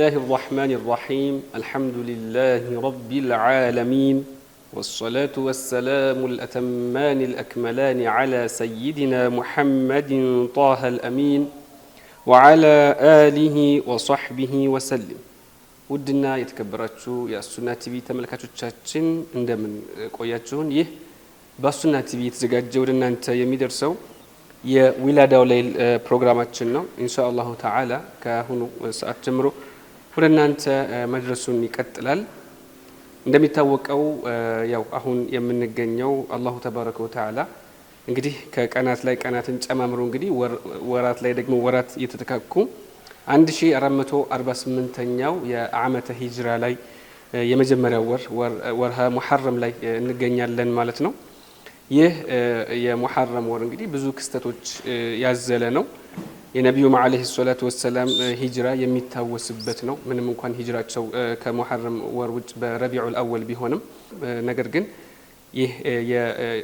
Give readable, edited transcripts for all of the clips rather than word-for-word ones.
الله الرحمن الرحيم الحمد لله رب العالمين والصلاة والسلام الأتمان الأكملان على سيدنا محمد طه الأمين وعلى آله وصحبه وسلم. ودنا يتكبراتشو يا السنة تبي تملكاتشو تشاتشن عندما قوياتشون በሱና ቲቪ የተዘጋጀ ወደና አንተ የሚደርሰው የዊላዳው ሌይል ፕሮግራማችን ነው። ኢንሻአላሁ ተዓላ ከአሁኑ ሰዓት ጀምሮ ወደና አንተ መድረሱን ይቀጥላል። እንደሚታወቀው ያው አሁን የምንገኘው አላሁ ተባረከ ወተዓላ እንግዲህ ከቀናት ላይ ቀናትን ጨማምሮ እንግዲህ ወራት ላይ ደግሞ ወራት እየተተካኩ 1448ኛው የዓመተ ሂጅራ ላይ የመጀመሪያው ወርሃ ሙሐረም ላይ እንገኛለን ማለት ነው። ይህ የሙሐረም ወር እንግዲህ ብዙ ክስተቶች ያዘለ ነው። የነብዩ መሐመድ ሰለላሁ ዐለይሂ ወሰለም ሂጅራ የሚታወስበት ነው። ምንም እንኳን ሂጅራቸው ከሙሐረም ወር ውጭ በረቢዑል አወል ቢሆንም ነገር ግን ይህ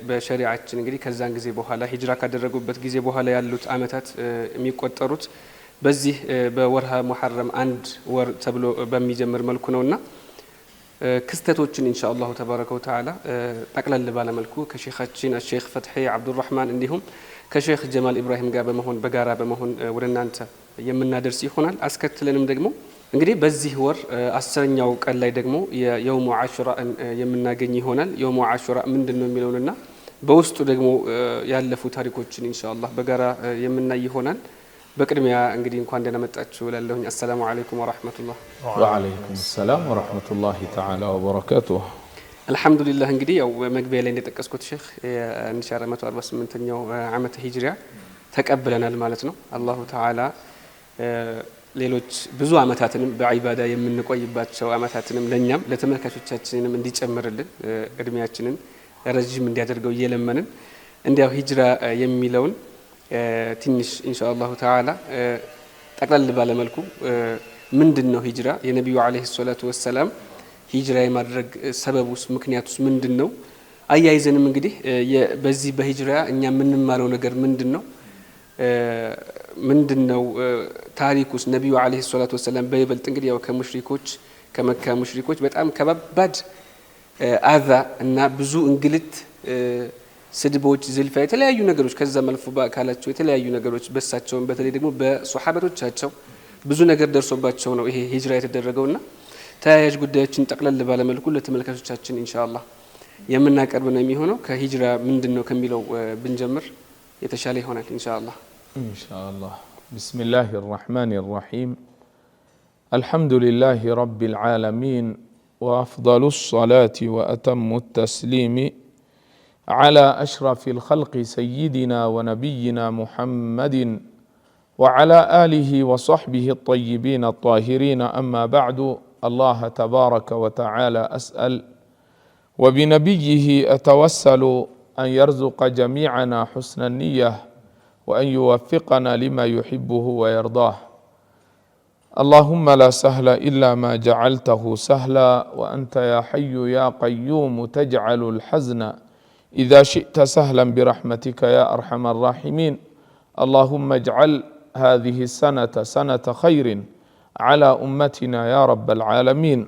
በሸሪዓችን እንግዲህ ከዛን ጊዜ በኋላ ሂጅራ ካደረጉበት ጊዜ በኋላ ያሉት አመታት የሚቆጠሩት በዚህ በወርሃ ሙሐረም አንድ ወር ተብሎ በሚጀምር መልኩ ነውና ክስተቶችን ኢንሻአላሁ ተባረከ ወተዓላ ጠቅለል ባለ መልኩ ከሼኻችን ሼኽ ፈትሒ አብዱራህማን እንዲሁም ከሼኽ ጀማል ኢብራሂም ጋር በጋራ በመሆን ወደናንተ የምናደርስ ይሆናል። አስከትለንም ደግሞ እንግዲህ በዚህ ወር 10ኛው ቀን ላይ ደግሞ የየውሙ አሹራ የምናገኝ ይሆናል። የውሙ አሹራ ምንድነው የሚለውንና በውስጡ ደግሞ ያለፉ ታሪኮችን ኢንሻአላህ በጋራ የምናይ ይሆናል። በቅድሚያ እንግዲህ እንኳን ደህና መጣችሁ እላለሁኝ። አሰላሙ አለይኩም ወራህመቱላህ። ወአለይኩም ሰላም ወራህመቱላሂ ተዓላ ወበረካቱሁ። አልহামዱሊላህ እንግዲህ ያው መግቢያ ላይ እንደጠቀስኩት ሼኽ የ1448ኛው ዓመተ ሂጅራ ተቀብለናል ማለት ነው። አላሁ ተዓላ ሌሎች ብዙ አመታትንም በዒባዳ የምንቆይባቸው አመታትንም ለኛም ለተመልካቾቻችንም እንዲጨምርልን እድሜያችንን ረጅም እንዲያደርገው እየለመንን እንዲያው ሂጅራ የሚለውን ትንሽ ኢንሻአላሁ ተዓላ ጠቅለል ባለ መልኩ ምንድነው ሂጅራ፣ የነብዩ አለይሂ ሰላቱ ወሰለም ሂጅራ የማድረግ ሰበቡስ ምክንያቱስ ምንድነው፣ አያይዘንም እንግዲህ በዚህ በሂጅራ እኛ የምንማረው ነገር ምንድነው ታሪኩስ ነብዩ አለይሂ ሰላቱ ወሰለም በይበልጥ እንግዲህ ያው ከመካ ሙሽሪኮች በጣም ከባድ አዛ እና ብዙ እንግልት ስድቦች ዝልፋ የተለያዩ ነገሮች ከዛ መልፉ ባካላቸው የተለያዩ ነገሮች በሳቸውን በተለይ ደግሞ በሱሐበቶቻቸው ብዙ ነገር ደርሶባቸው ነው ይሄ ሂጅራ የተደረገውና ተያያዥ ጉዳዮችን ጠቅለል ባለ መልኩ ለተመልካቾቻችን ኢንሻአላህ የምናቀርብ ነው የሚሆነው። ከሂጅራ ምንድነው ከሚለው ብንጀምር የተሻለ ይሆናል ኢንሻአላህ። ቢስሚላሂር ረህማኒር ረሂም አልሐምዱሊላሂ ረቢል ዓለሚን ወአፍደሉስ ሰላቲ ወአተሙት ተስሊሚ على أشرف الخلق سيدنا ونبينا محمد وعلى آله وصحبه الطيبين الطاهرين. أما بعد، الله تبارك وتعالى أسأل وبنبيه أتوسل أن يرزق جميعنا حسن النية وأن يوفقنا لما يحبه ويرضاه. اللهم لا سهل إلا ما جعلته سهلا وأنت يا حي يا قيوم تجعل الحزن إذا شئت سهلا برحمتك يا أرحم الراحمين. اللهم اجعل هذه السنة سنة خير على أمتنا يا رب العالمين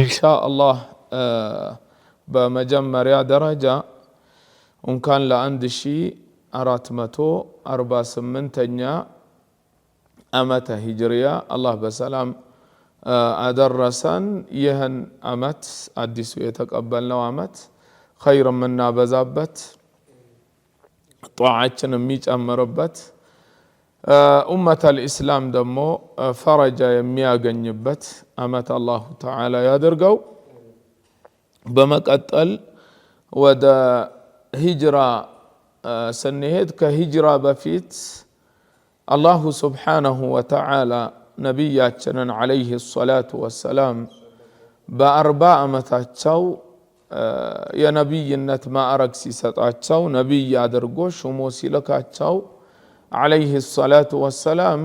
إن شاء الله. بمجمر يا درجة إن كان لعند شيء 448 أمة هجرية الله بسلام أدرسن يهن أمت أدسو يتقبلنا أمت خير منا بزابت طاعتنا ميج أمربت أمة الإسلام دمو فرج يميا جنبت أمت الله تعالى يدرقو بمقتل ودا هجرة سنهد كهجرة بفيت الله سبحانه وتعالى نبياتنا عليه الصلاة والسلام بأربع أمتاتشو የነብይነት ማዕረግ ሲሰጣቸው ነብይ አድርጎ ሹሞ ሲልካቸው አለይሂ ሰላቱ ወሰላም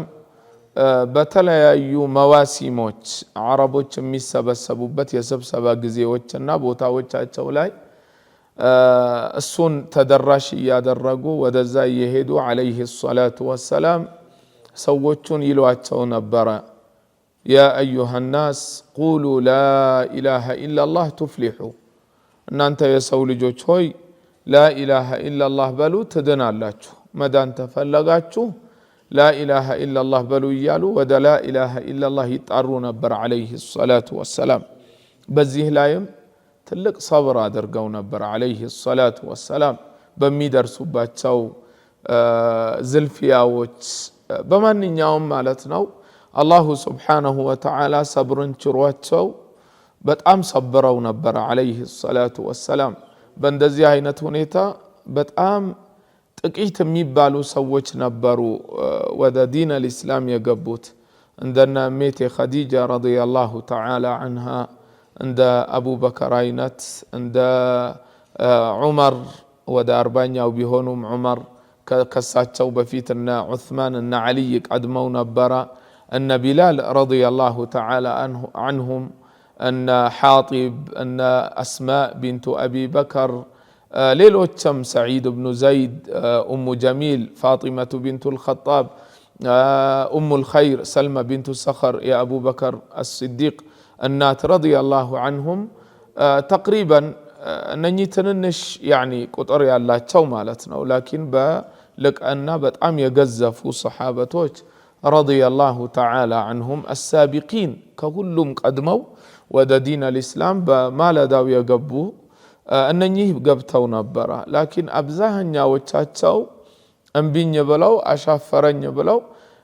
በተለያዩ መዋሲሞች አረቦች የሚሰበሰቡበት የስብሰባ ጊዜዎችና ቦታዎቻቸው ላይ እሱን ተደራሽ ያደረጉ ወደዛ የሄዱ አለይሂ ሰላቱ ወሰላም ሰዎቹን ይሏቸው ነበር። يا أيها الناس قولوا لا إله إلا الله تفلحوا أن أنت يسول جوشوي لا إله إلا الله بلو تدنا اللاتشو مدان تفلقاتشو لا إله إلا الله بلو يالو ودا لا إله إلا الله يتعرون نبر عليه الصلاة والسلام بزيه لايم تلق صبر درقو نبر عليه الصلاة والسلام بمي درسو باتشو زلفياوች በማንኛውም ማለት ነው አላሁ ስብሓነሁ ወተዓላ ሰብርን ችሯቸው በጣም ሰብረው ነበር አለይሂ ሰላቱ ወሰላም በእንደዚህ አይነት ሁኔታ በጣም ጥቂት የሚባሉ ሰዎች ነበሩ ወደ ዲን አልእስላም የገቡት እንደነ ሜቴ ኸዲጃ ረዲየላሁ ተዓላ ዐንሃ እንደ አቡበከር አይነት እንደ ዑመር ወደ 40ኛው ቢሆኑም ዑመር ከሳቸው በፊት እና ዑስማን እና አሊ ቀድመው ነበር እነ ቢላል ረዲየላሁ ተዓላ ዐንሁም እነ ሓጢብ እነ አስማ ቢንቱ አቢ በከር ሌሎችም ሰዒድ ብኑ ዘይድ ኡሙ ጀሚል ፋጢመቱ ቢንቱ ልኸጣብ ኡሙ ልኸይር ሰልማ ቢንቱ ሰኸር የአቡ በከር አስሲዲቅ እናት ረዲየላሁ ዐንሁም ተቅሪበን እነኚህ ትንንሽ ያኒ ቁጥር ያላቸው ማለት ነው ላኪን በልቅና በጣም የገዘፉ ሰሓበቶች ረዲየላሁ ተዓላ ዐንሁም አሳቢቂን ከሁሉም ቀድመው ወደ ዲን አልእስላም በማለዳው የገቡ እነኚህ ገብተው ነበረ ላኪን አብዛኛዎቻቸው እምቢኝ ብለው አሻፈረኝ ብለው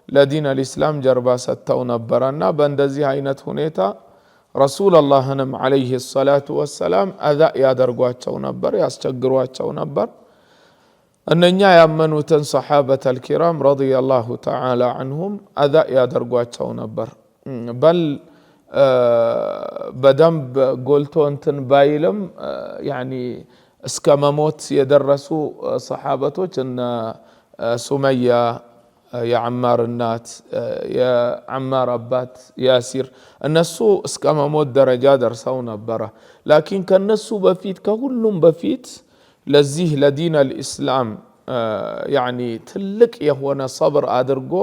ለዲን አልእስላም ጀርባ ሰጥተው ነበረና በእንደዚህ አይነት ሁኔታ ረሱላላህንም አለይሂ ሰላቱ ወሰላም አዛ ያደርጓቸው ነበር ያስቸግሯቸው ነበር እነኛ ያመኑትን ሰሓበተል ኪራም ረዲየላሁ ተዓላ ዐንሁም አዛ ያደርጓቸው ነበር በል በደንብ ጎልቶ እንትን ባይልም ያኒ እስከ መሞት የደረሱ ሰሓበቶች እነ ሱመያ የዓማር እናት የዓማር አባት ያሲር እነሱ እስከ መሞት ደረጃ ደርሰው ነበረ ላኪን ከነሱ በፊት ከሁሉም በፊት ለዚህ ለዲን አልእስላም ያኒ ትልቅ የሆነ ሰብር አድርጎ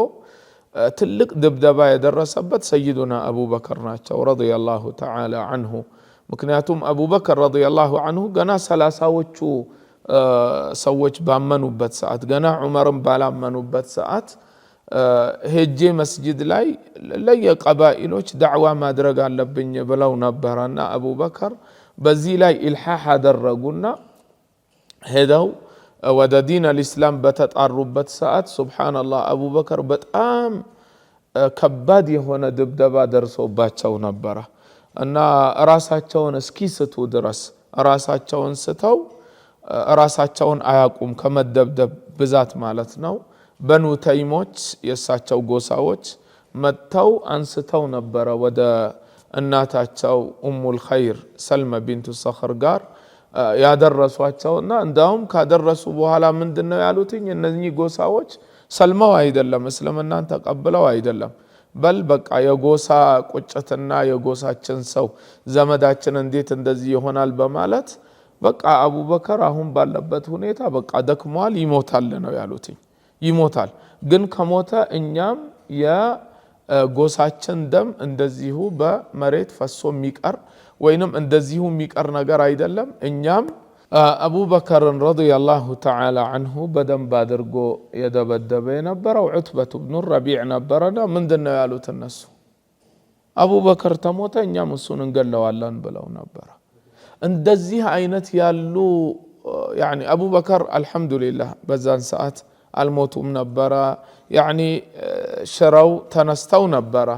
ትልቅ ድብደባ የደረሰበት ሰይዱና አቡበከር ናቸው ረዲየላሁ ተዓላ ዐንሁ ምክንያቱም አቡበከር ረዲየላሁ ዐንሁ ገና 30ዎቹ ሰዎች ባመኑበት ሰዓት ገና ዑመርም ባላመኑበት ሰዓት ሄጄ መስጂድ ላይ ለየቀባኢሎች ዳዕዋ ማድረግ አለብኝ ብለው ነበርና አቡበከር በዚህ ላይ ኢልሃህ አደረጉና ሄደው ወደ ዲን አልእስላም በተጣሩበት ሰዓት ሱብሃንአላህ አቡበከር በጣም ከባድ የሆነ ድብደባ ደርሶባቸው ነበረ እና ራሳቸውን እስኪስቱ ድረስ ራሳቸውን ስተው ራሳቸውን አያቁም ከመደብደብ ብዛት ማለት ነው በኑ ተይሞች የሳቸው ጎሳዎች መተው አንስተው ነበረ ወደ እናታቸው ኡሙል ኸይር ሰልማ ቢንቱ ሰኸር ጋር ያደረሷቸውና እንዳውም ካደረሱ በኋላ ምንድነው ያሉትኝ እነዚህ ጎሳዎች ሰልማው አይደለም እስልምናን ተቀብለው አይደለም በል በቃ የጎሳ ቁጭትና የጎሳችን ሰው ዘመዳችን እንዴት እንደዚህ ይሆናል በማለት በቃ አቡበከር አሁን ባለበት ሁኔታ በቃ ደክሟል ይሞታል ነው ያሉትኝ ይሞታል ግን ከሞተ እኛም የጎሳችን ደም እንደዚሁ በመሬት ፈሶ የሚቀር ወይንም እንደዚሁ የሚቀር ነገር አይደለም እኛም አቡበከርን ረዲየላሁ ተዓላ ዐንሁ በደንብ አድርጎ የደበደበ የነበረው ዑትበቱ ብኑ ረቢዕ ነበረና ምንድነው ያሉት እነሱ አቡበከር ተሞተ እኛም እሱን እንገለዋለን ብለው ነበር እንደዚህ አይነት ያሉ ያኒ አቡበከር አልহামዱሊላህ በዛን ሰዓት አልሞቱም ነበር ያኒ ሽራው ተነስተው ነበር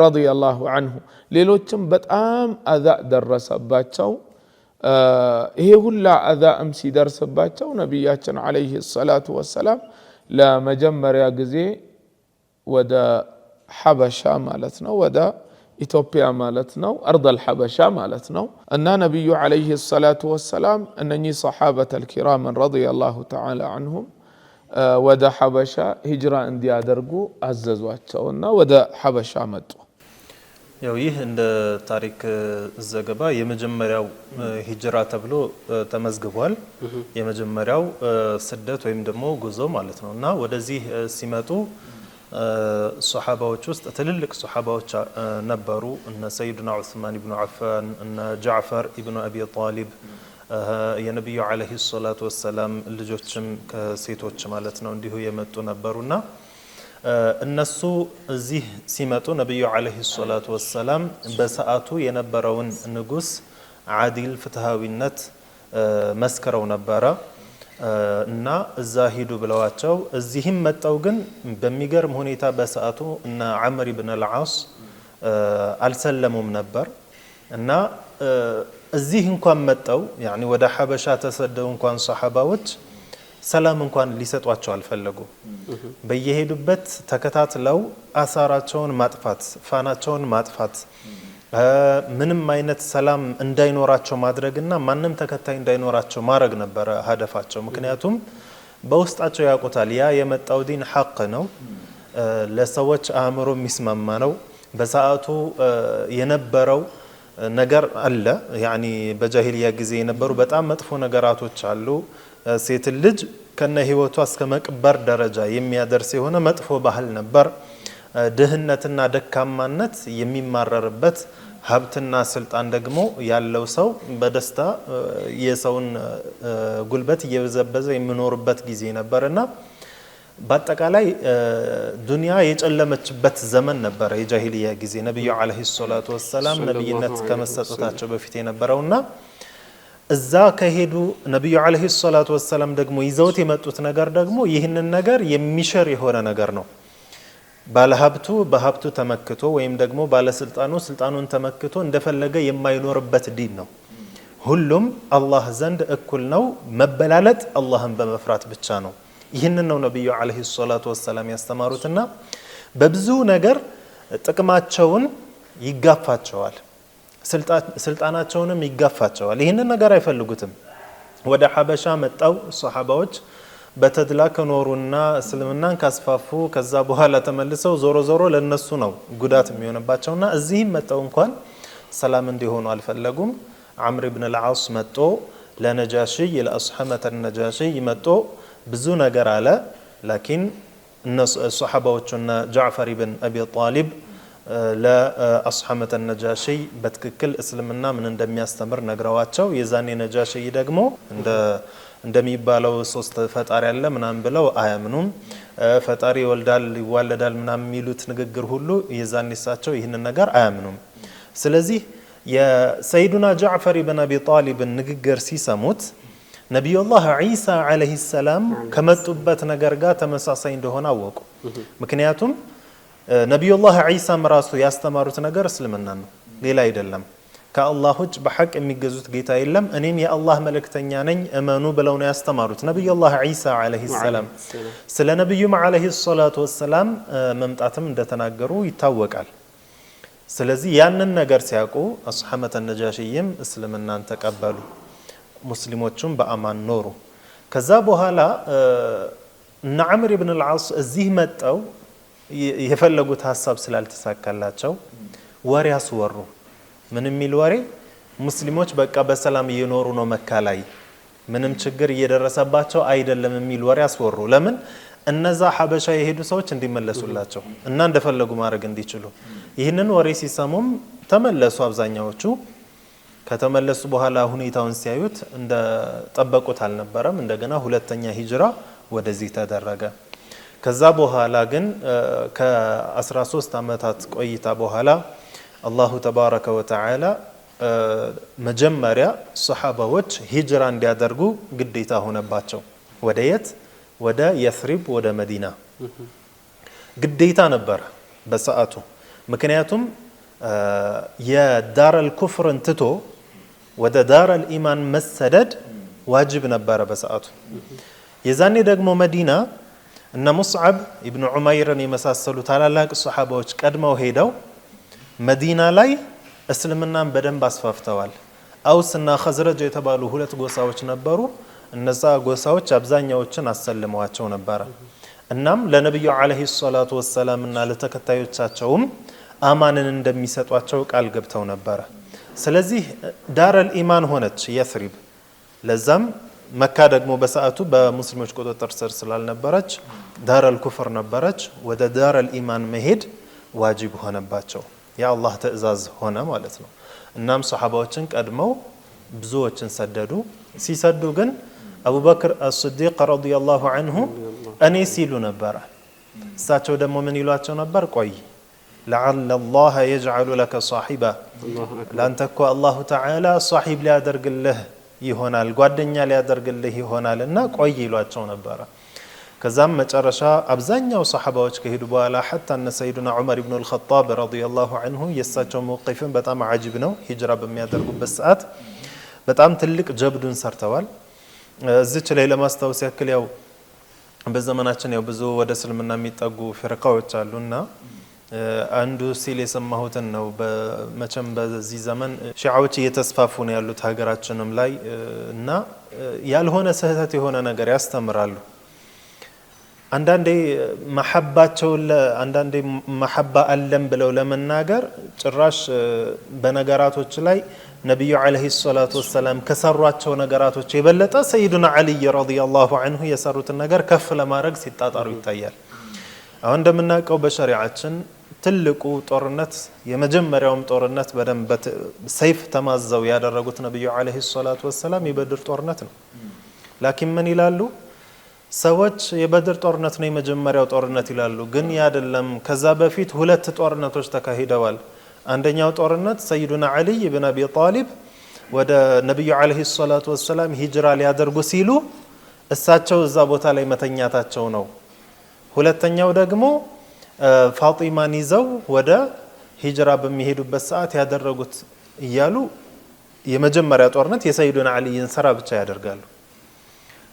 ረዲየላሁ ዐንሁ ሌሎችም በጣም አዛ ደረሰባቸው ይሄ ሁላ አዛም ሲደርስባቸው ነብያችን አለይሂ ሰላቱ ወሰላም ለመጀመሪያ ጊዜ ወደ ሐበሻ ማለት ነው ወደ ኢትዮጵያ ማለት ነው አርض الحبሻ ማለት ነው እና ነብዩ አለይሂ ሰላቱ ወሰላም እነኚህ ሰሓበተል ኪራም ረዲየላሁ ተዓላ ዐንሁም ወደ ሐበሻ ሂጅራ እንዲያደርጉ አዘዟቸውና ወደ ሐበሻ መጡ ያው ይህ እንደ ታሪክ ዘገባ የመጀመሪያው ሂጅራ ተብሎ ተመዝግቧል የመጀመሪያው ስደት ወይም ደግሞ ጉዞ ማለት ነውና ወደዚህ ሲመጡ ሶሐባዎች ውስጥ ትልልቅ ሶሐባዎች ነበሩ እነ ሰይድና ዑስማን ኢብኑ አፋን እነ ጃዕፈር ኢብኑ አቢ ጣሊብ የነብዩ አለይሂ ሰላቱ ወሰለም ልጆችም ከሴቶች ማለት ነው እንዲሁ የመጡ ነበሩና እነሱ እዚህ ሲመጡ ነብዩ አለይሂ ሰላቱ ወሰለም በሰዓቱ የነበረውን ንጉስ ዓዲል ፍትሃዊነት መስከረው ነበረ እና እዛ ሂዱ ብለዋቸው እዚህም መጣው ግን በሚገርም ሁኔታ በሰዓቱ እና ዑመር ኢብኑ አልዓስ አልሰለሙም ነበር እና እዚህ እንኳን መጣው يعني ወደ ሐበሻ ተሰደው እንኳን ሱሐባዎች ሰላም እንኳን ሊሰጧቸው አልፈለጉ በየሄዱበት ተከታትለው አሳራቸውን ማጥፋት ፋናቸውን ማጥፋት ምንም አይነት ሰላም እንዳይኖራቸው ማድረግና ማንንም ተከታይ እንዳይኖራቸው ማድረግ ነበር ሀደፋቸው ምክንያቱም በውስጣቸው ያውቁታል ያ የመጣው ዲን ሐቅ ነው ለሰዎች አእምሮ የሚስማማ ነው በሰዓቱ የነበረው ነገር አለ يعني በጃሂልያ ጊዜ የነበሩ በጣም መጥፎ ነገራቶች አሉ ሴት ልጅ ከነ ህይወቷ እስከ መቅበር ደረጃ የሚያደርስ የሆነ መጥፎ ባህል ነበር ድህነትና ደካማነት የሚማረርበት ሀብትና ስልጣን ደግሞ ያለው ሰው በደስታ የሰውን ጉልበት እየበዘበዘ የሚኖርበት ጊዜ ነበርና በአጠቃላይ ዱንያ የጨለመችበት ዘመን ነበር የጃሂልያ ጊዜ ነብዩ አለይሂ ሰላቱ ወሰለም ነብይነት ከመሰጠታቸው በፊት የነበረውና እዛ ከሄዱ ነብዩ አለይሂ ሰላቱ ወሰለም ደግሞ ይዘውት የመጡት ነገር ደግሞ ይህንን ነገር የሚሽር የሆነ ነገር ነው ባለሀብቱ በሀብቱ ተመክቶ ወይም ደግሞ ባለስልጣኑ ስልጣኑን ተመክቶ እንደፈለገ የማይኖርበት ዲን ነው ሁሉም አላህ ዘንድ እኩል ነው መበላለጥ አላህን በመፍራት ብቻ ነው ይህንን ነው ነብዩ አለይሂ ሰላቱ ወሰለም ያስተማሩትና በብዙ ነገር ጥቅማቸውን ይጋፋቸዋል ስልጣናቸውንም ይጋፋቸዋል ይህንን ነገር አይፈልጉትም ወደ ሐበሻ መጣው ሱሐባዎች በተድላ ከኖሩና እስልምናን ካስፋፉ ከዛ በኋላ ተመልሰው ዞሮ ዞሮ ለነሱ ነው ጉዳት የሚሆንባቸውና እዚህም መጣው እንኳን ሰላም እንዲሆኑ አልፈለጉም ዑመር ኢብኑ አልዓስ መጥቶ ለነጃሺ ለአስሐመተ ነጃሺ መጥቶ ብዙ ነገር አለ ላኪን እነሱ ሱሐባዎቹና ጃዕፈር ኢብኑ አቢ ጣሊብ ለአስሐመተ ነጃሺ በትክክል እስልምና ምን እንደሚያስተምር ነግረዋቸው የዛኔ ነጃሺ ደግሞ እንደሚባለው ሶስት ፈጣሪ ያለ ምናም ብለው አያምኑም ፈጣሪ ይወልዳል ይዋለዳል ምናም የሚሉት ንግግር ሁሉ የዛኔ እሳቸው ይህንን ነገር አያምኑም ስለዚህ የሰይዱና ጃዕፈር ኢብኑ አቢ ጣሊብ ንግግር ሲሰሙት ነብዩላህ ዒሳ አለይሂ ሰላም ከመጡበት ነገር ጋር ተመሳሳይ እንደሆነ አወቁ ምክንያቱም ነብዩላህ ዒሳም ራሱ ያስተማሩት ነገር እስልምና ነው ሌላ አይደለም ከአላህ ውጭ በሐቅ የሚገዙት ጌታ የለም እኔም የአላህ መልእክተኛ ነኝ እመኑ ብለው ነው ያስተማሩት ነብዩላህ ዒሳ አለይሂ ሰላም ስለ ነብዩም አለይሂ ሰላቱ ወሰላም መምጣትም እንደተናገሩ ይታወቃል ስለዚህ ያንን ነገር ሲያውቁ አስሐመተ ነጃሺም እስልምናን ተቀበሉ ሙስሊሞቹም በአማን ኖሩ ከዛ በኋላ እነ ዑመር ኢብኑ አልዓስ እዚህ መጣው የፈለጉት ሐሳብ ስላልተሳካላቸው ወሬ አስወሩ ምን የሚል ወሬ ሙስሊሞች በቃ በሰላም እየኖሩ ነው መካ ላይ ምንም ችግር እየደረሰባቸው አይደለም የሚል ወሬ አስወሩ ለምን እነዛ ሐበሻ የሄዱ ሰዎች እንዲመለሱላቸው እና እንደፈለጉ ማድረግ እንዲችሉ ይህንን ወሬ ሲሰሙም ተመለሱ አብዛኛዎቹ ከተመለሱ በኋላ ሁኔታውን ሲያዩት እንደ ጠበቁት አልነበረም እንደገና ሁለተኛ ሂጅራ ወደዚህ ተደረገ ከዛ በኋላ ግን ከ13 አመታት ቆይታ በኋላ አላሁ ተባረከ ወተዓላ መጀመሪያ ሱሐባዎች ሂጅራ እንዲያደርጉ ግዴታ ሆነባቸው ወደ የት ወደ የስሪብ ወደ መዲና ግዴታ ነበር በሰዓቱ ምክንያቱም የዳረል ኩፍርን ትቶ ወደ ዳረል ኢማን መሰደድ ዋጅብ ነበር በሰዓቱ የዛኔ ደግሞ መዲና እነ ሙስዓብ ኢብኑ ዑመይርን የመሳሰሉ ታላላቅ ሱሐባዎች ቀድመው ሄደው መዲና ላይ እስልምናን በደንብ አስፋፍተዋል አውስና ኸዝረጅ የተባሉ ሁለት ጎሳዎች ነበሩ እነዛ ጎሳዎች አብዛኛዎችን አሰልመዋቸው ነበር እናም ለነብዩ አለይሂ ሰላቱ ወሰላምና ለተከታዮቻቸውም አማንን እንደሚሰጧቸው ቃል ገብተው ነበር ስለዚህ ዳረል ኢማን ሆነች የስሪብ ለዛም መካ ደግሞ በሰዓቱ በሙስሊሞች ቁጥጥር ስር ስላልነበረች ዳረል ኩፍር ነበረች። ወደ ዳረል ኢማን መሄድ ዋጅብ ሆነባቸው። የአላህ ትእዛዝ ሆነ ማለት ነው። እናም ሱሐባዎችን ቀድመው ብዙዎችን ሰደዱ። ሲሰዱ ግን አቡበክር አስዲቅ ረዲየላሁ ዐንሁ እኔ ሲሉ ነበር። እሳቸው ደግሞ ምን ይሏቸው ነበር? ቆይ ለዓለ አላህ የጅዐሉ ለከ ሷሒባ፣ ለአንተ እኮ አላሁ ተዓላ ሷሒብ ሊያደርግልህ ይሆናል፣ ጓደኛ ሊያደርግልህ ይሆናል እና ቆይ ይሏቸው ነበረ። ከዛም መጨረሻ አብዛኛው ሰሓባዎች ከሄዱ በኋላ ሐታ እነ ሰይዱና ዑመር ኢብኑ አልኸጣብ ረዲየላሁ ዐንሁ የእሳቸው መውቂፍን በጣም አጂብ ነው። ሂጅራ በሚያደርጉበት ሰዓት በጣም ትልቅ ጀብዱን ሰርተዋል። እዚች ላይ ለማስታወስ ያክል ያው በዘመናችን ያው ብዙ ወደ እስልምና የሚጠጉ ፊርቃዎች አሉና አንዱ ሲል የሰማሁትን ነው። መቼም በዚህ ዘመን ሺዓዎች እየተስፋፉ ነው ያሉት ሀገራችንም ላይ እና ያልሆነ ስህተት የሆነ ነገር ያስተምራሉ። አንዳንዴ መሐባ አለም ብለው ለመናገር ጭራሽ በነገራቶች ላይ ነብዩ አለይሂ ሰላቱ ወሰላም ከሰሯቸው ነገራቶች የበለጠ ሰይዱና አልይ ረዲየላሁ ዐንሁ የሰሩትን ነገር ከፍ ለማድረግ ሲጣጣሩ ይታያል። አሁን እንደምናውቀው በሸሪዓችን ትልቁ ጦርነት የመጀመሪያውም ጦርነት በደንብ ሰይፍ ተማዘው ያደረጉት ነብዩ አለይሂ ሰላቱ ወሰላም የበድር ጦርነት ነው። ላኪን ምን ይላሉ ሰዎች? የበድር ጦርነት ነው የመጀመሪያው ጦርነት ይላሉ። ግን ያደለም፣ ከዛ በፊት ሁለት ጦርነቶች ተካሂደዋል። አንደኛው ጦርነት ሰይዱና አልይ ብን አቢ ጣሊብ ወደ ነብዩ አለይሂ ሰላቱ ወሰላም ሂጅራ ሊያደርጉ ሲሉ እሳቸው እዛ ቦታ ላይ መተኛታቸው ነው። ሁለተኛው ደግሞ ፋጢማን ይዘው ወደ ሂጅራ በሚሄዱበት ሰዓት ያደረጉት እያሉ የመጀመሪያ ጦርነት የሰይዱና አልይን ስራ ብቻ ያደርጋሉ።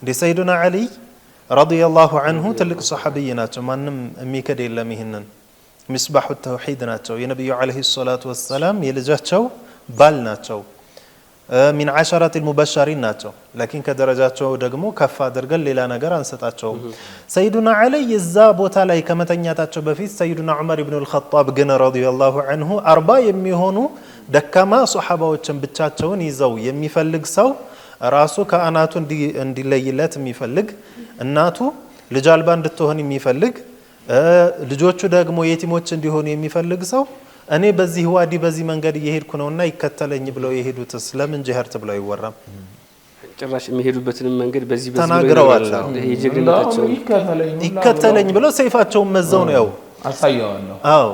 እንደ ሰይዱና አልይ ረዲየላሁ ዐንሁ ትልቅ ሰሐቢይ ናቸው። ማንም የሚከድ የለም። ይህንን ሚስባሑ ተውሂድ ናቸው። የነብዩ አለይሂ ሰላቱ ወሰላም የልጃቸው ባል ናቸው። ሚን ዐሸረት አልሙበሸሪን ናቸው። ላኪን ከደረጃቸው ደግሞ ከፍ አድርገን ሌላ ነገር አንሰጣቸውም። ሰይዱና አልይ እዛ ቦታ ላይ ከመተኛታቸው በፊት ሰይዱና ዑመር ኢብኑ አልኸጣብ ግን ረዲየላሁ ዐንሁ 40 የሚሆኑ ደካማ ሱሐባዎችን ብቻቸውን ይዘው የሚፈልግ ሰው ራሱ ከአናቱ እንዲለይለት የሚፈልግ እናቱ ልጅ አልባ እንድትሆን የሚፈልግ ልጆቹ ደግሞ የቲሞች እንዲሆኑ የሚፈልግ ሰው እኔ በዚህ ዋዲ በዚህ መንገድ እየሄድኩ ነውና ይከተለኝ ብለው የሄዱትስ ለምን ጂሃርት ብለው አይወራም? ጭራሽ የሚሄዱበትን መንገድ በዚህ ተናግረዋል። የጀግንነታቸው ይከተለኝ ብለው ሰይፋቸውን መዘው ነው ያው አሳያዋለሁ። አዎ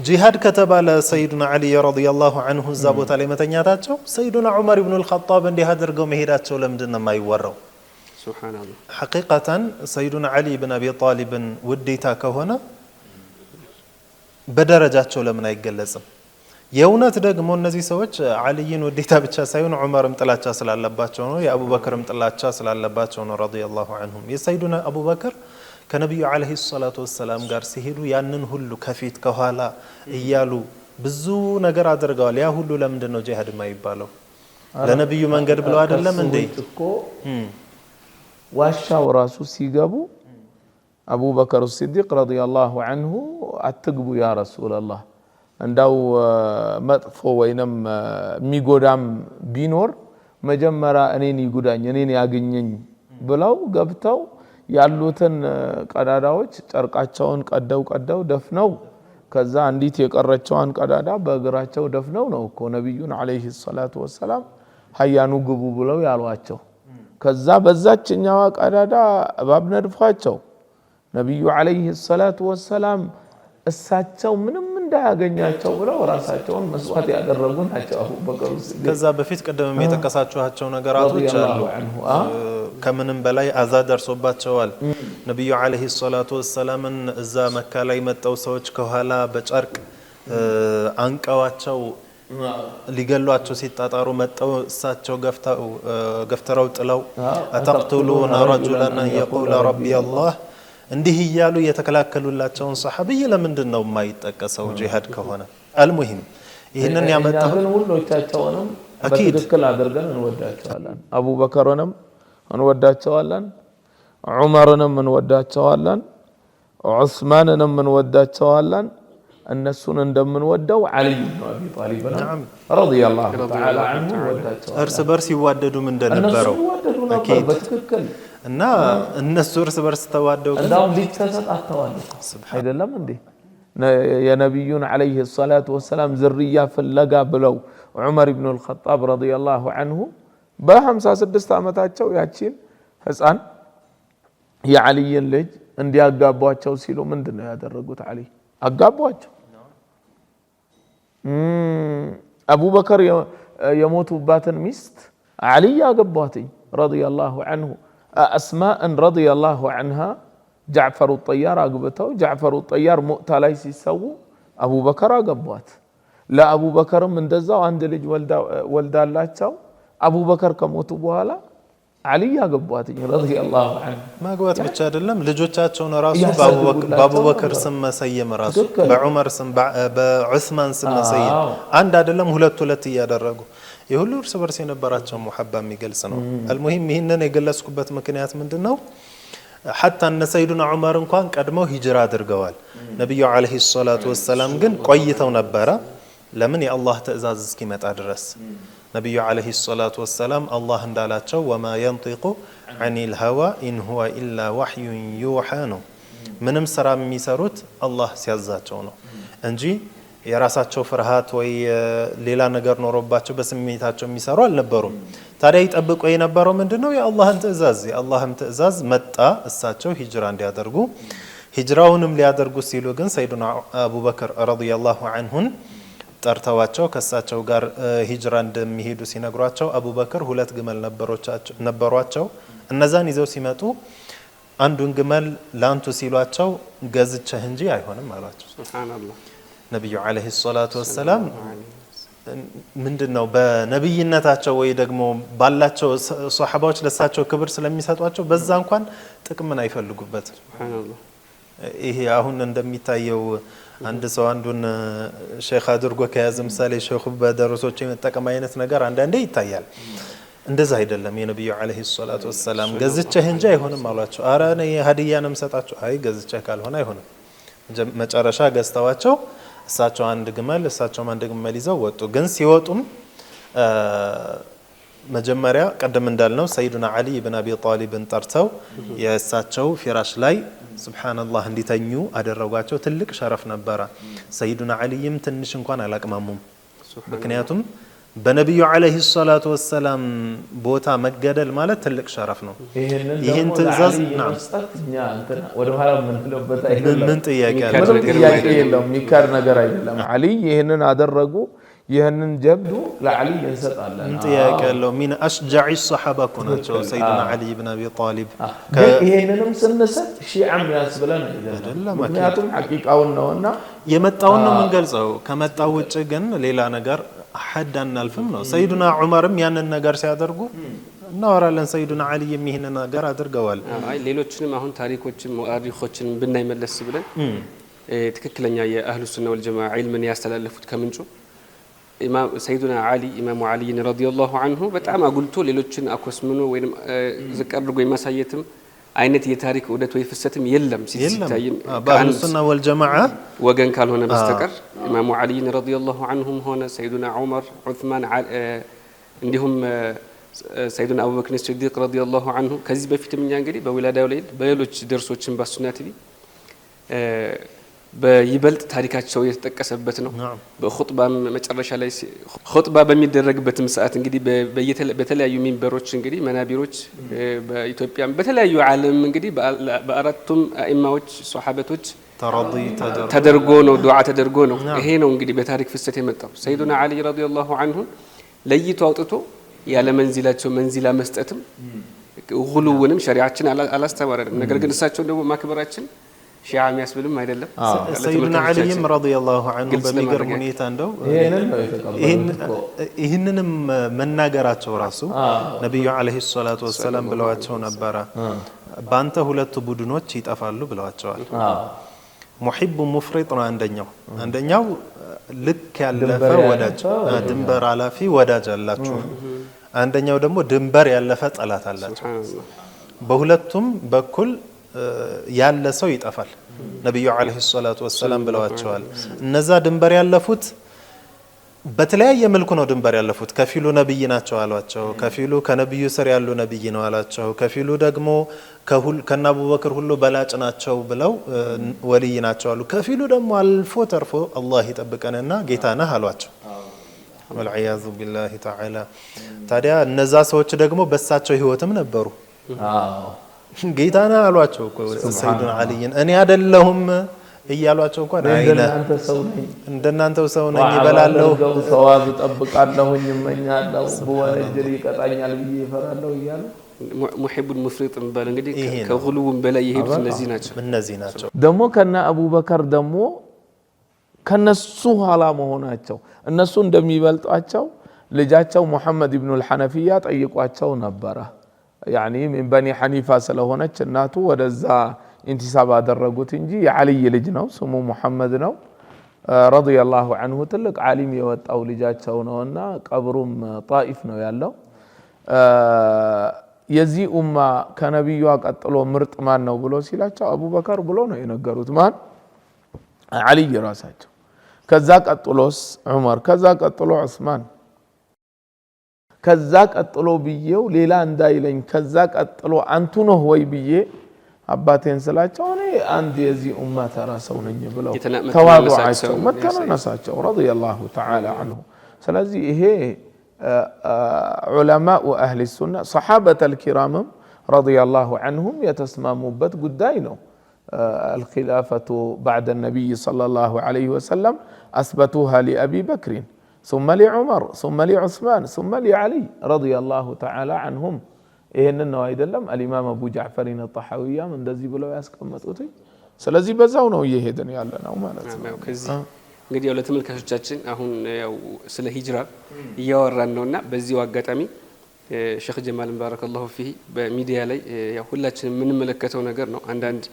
ጂሃድ ከተባለ ሰይዱና አልይ ረዲየላሁ ዐንሁ እዛ ቦታ ላይ መተኛታቸው፣ ሰይዱና ዑመር ኢብኑ አልኸጣብ እንዲህ አድርገው መሄዳቸው ለምንድን ነው የማይወራው? ሱብሃንአላህ። ሐቂቀተን ሰይዱና አልይ ብን አቢ ጣሊብን ውዴታ ከሆነ በደረጃቸው ለምን አይገለጽም? የእውነት ደግሞ እነዚህ ሰዎች አልይን ውዴታ ብቻ ሳይሆን ዑመርም ጥላቻ ስላለባቸው ነው፣ የአቡበክርም ጥላቻ ስላለባቸው ነው ረዲየላሁ ዐንሁም። የሰይዱና አቡበክር ከነብዩ አለይሂ ሰላቱ ወሰላም ጋር ሲሄዱ ያንን ሁሉ ከፊት ከኋላ እያሉ ብዙ ነገር አድርገዋል። ያ ሁሉ ለምንድን ነው ጂሃድ የማይባለው? ለነብዩ መንገድ ብለው አይደለም እንዴ? ዋሻው ራሱ ሲገቡ አቡበከር ሲዲቅ ረዲየላሁ ዐንሁ አትግቡ ያ ረሱላላህ፣ እንዳው መጥፎ ወይንም የሚጎዳም ቢኖር መጀመሪያ እኔን ይጉዳኝ እኔን ያገኘኝ ብለው ገብተው ያሉትን ቀዳዳዎች ጨርቃቸውን ቀደው ደፍነው ከዛ አንዲት የቀረችዋን ቀዳዳ በእግራቸው ደፍነው ነው እኮ ነብዩን አለይሂ ሰላቱ ወሰላም ሀያኑ ግቡ ብለው ያሏቸው። ከዛ በዛችኛዋ ቀዳዳ እባብ ነድፏቸው ነብዩ አለይሂ ሰላቱ ወሰላም እሳቸው ምንም እንዳያገኛቸው ብለው ራሳቸውን መስዋዕት ያደረጉ ናቸው አቡበከር ሲዲቅ። ከዛ በፊት ቀደም የጠቀሳችኋቸው ነገራቶች አሉ። ከምንም በላይ አዛ ደርሶባቸዋል። ነብዩ አለይሂ ሰላቱ ወሰላምን እዛ መካ ላይ መጣው ሰዎች ከኋላ በጨርቅ አንቀዋቸው ሊገሏቸው ሲጣጣሩ መጣው እሳቸው ገፍተረው ጥለው አተቅቱሉና ረጁላን የቁለ ረቢ አላህ እንዲህ እያሉ የተከላከሉላቸውን ሰሐቢይ ለምንድን ነው የማይጠቀሰው ጂሃድ ከሆነ? አልሙሂም ይህንን ያመጣው ሁሎቻቸውንም በትክክል አድርገን እንወዳቸዋለን። አቡበከርንም እንወዳቸዋለን፣ ዑመርንም እንወዳቸዋለን፣ ዑስማንንም እንወዳቸዋለን፣ እነሱን እንደምንወደው ዓሊ ብን አቢ ጣሊብ ረዲየላሁ ተዓላ ዐንሁ ወዳቸው እርስ በርስ ይዋደዱም እንደነበረው አኪድ በትክክል እና እነሱ እርስ በርስ ተዋደው እንዳውም ሊተሰጣተዋል አይደለም እንዴ የነብዩን አለይሂ ሰላቱ ወሰላም ዝርያ ፍለጋ ብለው ዑመር ኢብኑ አልኸጣብ ረዲየላሁ ዐንሁ በ56 ዓመታቸው ያቺን ህፃን የዓሊን ልጅ እንዲያጋቧቸው ሲሉ ምንድነው ያደረጉት? ዓሊ አጋቧቸው። አቡበከር የሞቱባትን ሚስት ዓሊ ያገቧትኝ ረዲየላሁ ዐንሁ። አስማእን ረዲየላሁ ዐንሃ ጃዕፈሩ ጠያር አግብተው ጃዕፈሩ ጠያር ሙእታ ላይ ሲሰዉ አቡበከር አገቧት። ለአቡበከርም እንደዛው አንድ ልጅ ወልዳላቸው አቡበከር ከሞቱ በኋላ ዓሊ ያገቧትኝ ረዲየላሁ ዐንሁ። ማግባት ብቻ አይደለም ልጆቻቸውን ራሱ በአቡበከር ስም መሰየም ራሱ በዑመር ስም በዑስማን ስም መሰየም አንድ አይደለም ሁለት እያደረጉ የሁሉ እርስ በርስ የነበራቸው ሙሐባ የሚገልጽ ነው። አልሙሂም ይህንን የገለጽኩበት ምክንያት ምንድነው? ሐታ እነ ሰይዱና ዑመር እንኳን ቀድመው ሂጅራ አድርገዋል። ነብዩ አለይሂ ሰላቱ ወሰላም ግን ቆይተው ነበረ። ለምን? የአላህ ትዕዛዝ እስኪመጣ ድረስ ነብዩ አለይሂ ሰላቱ ወሰላም አላህ እንዳላቸው ወማ ينطق عن الهوى إن هو إلا وحي يوحى ነው። ምንም ስራ የሚሰሩት አላህ ሲያዛቸው ነው እንጂ የራሳቸው ፍርሃት ወይ ሌላ ነገር ኖሮባቸው በስሜታቸው የሚሰሩ አልነበሩም። ታዲያ ይጠብቁ የነበረው ምንድነው? የአላህን ትዕዛዝ። የአላህም ትዕዛዝ መጣ እሳቸው ሂጅራ እንዲያደርጉ። ሂጅራውንም ሊያደርጉ ሲሉ ግን ሰይዱና አቡበክር ረዲየላሁ ዐንሁን ጠርተዋቸው ከሳቸው ጋር ሂጅራ እንደሚሄዱ ሲነግሯቸው አቡበክር 2 ግመል ነበሯቸው። እነዛን ይዘው ሲመጡ አንዱን ግመል ላንቱ ሲሏቸው ገዝቼህ እንጂ አይሆንም አሏቸው። ሱብሃንአላህ። ነብዩ አለይሂ ሰላቱ ወሰላም ምንድነው በነብይነታቸው ወይ ደግሞ ባላቸው ሱሐባዎች ለሳቸው ክብር ስለሚሰጧቸው በዛ እንኳን ጥቅምን አይፈልጉበትም። ሱብሃንአላህ። ይሄ አሁን እንደሚታየው አንድ ሰው አንዱን ሼክ አድርጎ ከያዘ ምሳሌ ሼኹ በደረሶች የመጠቀም አይነት ነገር አንዳንዴ ይታያል። እንደዛ አይደለም። የነብዩ አለይሂ ሰላቱ ወሰላም ገዝቼህ እንጂ አይሆንም አሏቸው። አረ እኔ ሀዲያንም ሰጣቸው። አይ ገዝቼህ ካልሆነ አይሆንም። መጨረሻ ገዝተዋቸው እሳቸው አንድ ግመል እሳቸው አንድ ግመል ይዘው ወጡ። ግን ሲወጡም መጀመሪያ ቀደም እንዳልነው ሰይዱና ዓሊ ኢብኑ አቢ ጣሊብን ጠርተው የእሳቸው ፊራሽ ላይ ሱብሃንአላህ እንዲተኙ አደረጓቸው። ትልቅ ሸረፍ ነበረ። ሰይዱና ዓሊም ትንሽ እንኳን አላቅማሙም። ምክንያቱም በነብዩ አለይሂ ሰላቱ ወሰላም ቦታ መገደል ማለት ትልቅ ሸረፍ ነው። ይሄን ትዕዛዝ ወደ ኋላ ምንለበት አይደለም። ምን ጥያቄ የለውም። የሚካድ ነገር አይደለም። ዓሊ ይሄንን አደረጉ። ይሄንን ጀብዱ ለዓሊ እንሰጣለን። ምን ጥያቄ ያለው ሚን አሽጃዕ الصحابه ኮናቸው ሰይዱና ዓሊ ኢብኑ አቢ ጣሊብ። ይሄንንም ስንሰጥ ሺዓም ያስብለን አይደለም። ምክንያቱም ሐቂቃውን ነውና የመጣውን ነው የምንገልጸው። ከመጣው ውጭ ግን ሌላ ነገር ሐድ አናልፍም ነው። ሰይዱና ዑመርም ያንን ነገር ሲያደርጉ እናወራለን። ሰይዱና ዓሊም ይሄንን ነገር አድርገዋል። አይ ሌሎችንም አሁን ታሪኮችን ሙአሪኾችን ብናይ መለስ ብለን ትክክለኛ የአህሉ ሱና ወልጀማዓ ዒልምን ያስተላለፉት ከምንጩ ሰይዱና ዓሊ ኢማሙ ዓሊን ረዲየላሁ ዐንሁ በጣም አጉልቶ ሌሎችን አኮስምኖ ወይም ዝቅ አድርጎ የማሳየትም አይነት የታሪክ ዑደት ወይ ፍሰትም የለም። ሲታይም በአህሉ ሱና ወልጀማዓ ወገን ካልሆነ በስተቀር ኢማሙ ዓሊን ረዲየላሁ ዐንሁም ሆነ ሰይዱና ዑመር፣ ዑስማን እንዲሁም ሰይዱና አቡበክር ሲዲቅ ረዲየላሁ ዐንሁ ከዚህ በፊትም እኛ እንግዲህ በዊላዳው ላይ በሌሎች ደርሶችን በሱና ቲቪ በይበልጥ ታሪካቸው የተጠቀሰበት ነው። በኹጥባም መጨረሻ ላይ ኹጥባ በሚደረግበትም ሰዓት እንግዲህ በተለያዩ ሚንበሮች እንግዲህ መናቢሮች በኢትዮጵያም በተለያዩ ዓለም እንግዲህ በአራቱም አኢማዎች ሱሐበቶች ተደርጎ ነው ዱዓ ተደርጎ ነው። ይሄ ነው እንግዲህ በታሪክ ፍሰት የመጣው። ሰይዱና ዓሊ ረዲየላሁ ዐንሁ ለይቶ አውጥቶ ያለ መንዚላቸው መንዚላ መስጠትም ሁሉውንም ሸሪዓችን አላስተማረንም። ነገር ግን እሳቸው ደግሞ ማክበራችን ሺዓ የሚያስብልም አይደለም። ሰይዱና ዓሊም ረዲየላሁ ዐንሁ በሚገርም ሁኔታ እንደው ይህንንም መናገራቸው ራሱ ነብዩ አለይሂ ሰላቱ ወሰላም ብለዋቸው ነበረ። ባንተ 2 ቡድኖች ይጠፋሉ ብለዋቸዋል። ሙሂብ ሙፍሪጥ ነው አንደኛው ልክ ያለፈ ወዳጅ ድንበር አላፊ ወዳጅ አላችሁ። አንደኛው ደግሞ ድንበር ያለፈ ጠላት አላችሁ። በሁለቱም በኩል ያለ ሰው ይጠፋል። ነብዩ አለይሂ ሰላቱ ወሰለም ብለዋቸዋል። እነዛ ድንበር ያለፉት በተለያየ መልኩ ነው ድንበር ያለፉት። ከፊሉ ነብይ ናቸው አሏቸው፣ ከፊሉ ከነብዩ ስር ያሉ ነብይ ነው አሏቸው፣ ከፊሉ ደግሞ ከነ አቡበክር ሁሉ በላጭ ናቸው ብለው ወልይ ናቸው አሉ፣ ከፊሉ ደግሞ አልፎ ተርፎ አላህ ይጠብቀንና ጌታ ነህ አሏቸው። ወልዒያዙ ቢላሂ ተዓላ። ታዲያ እነዛ ሰዎች ደግሞ በሳቸው ህይወትም ነበሩ። ጌታ ነህ አሏቸው እኮ ሰይዱና አልይን። እኔ አይደለሁም እያሏቸው እንኳን እንደናንተው ሰው ነኝ ይበላለሁ፣ ሰዋብ ጠብቃለሁኝ፣ እመኛለሁ፣ በወንጀል ይቀጣኛል ብዬ ይፈራለሁ እያሉ ሙሂቡን ሙፍሪጥ እንበል እንግዲህ ከጉልውም በላይ የሄዱት እነዚህ ናቸው። ደግሞ ከነ አቡበከር ደግሞ ከነሱ ኋላ መሆናቸው እነሱ እንደሚበልጧቸው ልጃቸው ሙሐመድ ኢብኑ አልሐነፊያ ጠይቋቸው ነበረ። ያኒ من بني حنيفة ስለሆነች እናቱ ወደዛ ኢንቲሳብ አደረጉት እንጂ የዓልይ ልጅ ነው፣ ስሙ ሙሐመድ ነው ረዲየላሁ ዐንሁ። ትልቅ ዓሊም የወጣው ልጃቸው ነውና ቀብሩም ጣኢፍ ነው ያለው። የዚህ ኡማ ከነብዩ ቀጥሎ ምርጥ ማን ነው ብሎ ሲላቸው አቡበከር ብሎ ነው የነገሩት። ማን? ዓልይ ራሳቸው። ከዛ ቀጥሎስ ዑመር፣ ከዛ ቀጥሎ ዑስማን፣ ከዛ ቀጥሎ ብዬው ሌላ እንዳይለኝ ከዛ ቀጥሎ አንቱ ነው ወይ ብዬ አባቴን ስላቸው እኔ አንድ የዚህ ኡማ ተራ ሰው ነኝ ብለው ተዋዱዓቸው መተናነሳቸው ረዲየላሁ ተዓላ ዐንሁ። ስለዚህ ይሄ ዑለማኡ አህሊ ሱና ሰሓበተል ኪራምም ረዲየላሁ ዐንሁም የተስማሙበት ጉዳይ ነው። الخلافة بعد النبي صلى الله عليه وسلم أثبتوها لأبي بكر ثم لعمر ثم لعثمان ثم لعلي رضي الله تعالى عنهم. ይሄንን ነው አይደለም الإمام أبو جعفر الطحاوي እንደዚህ ብለው ያስቀመጡት። ስለዚህ በዛው ነው እየሄድን ያለ ነው ማለት ነው። ከዚህ እንግዲህ ያው ለተመልካቾቻችን አሁን ያው ስለ ሂጅራ እያወራን ነውና በዚሁ አጋጣሚ ሼክ ጀማልን ባረከላሁ ፊህ በሚዲያ ላይ ያው ሁላችንም የምንመለከተው ነገር ነው። አንዳንድ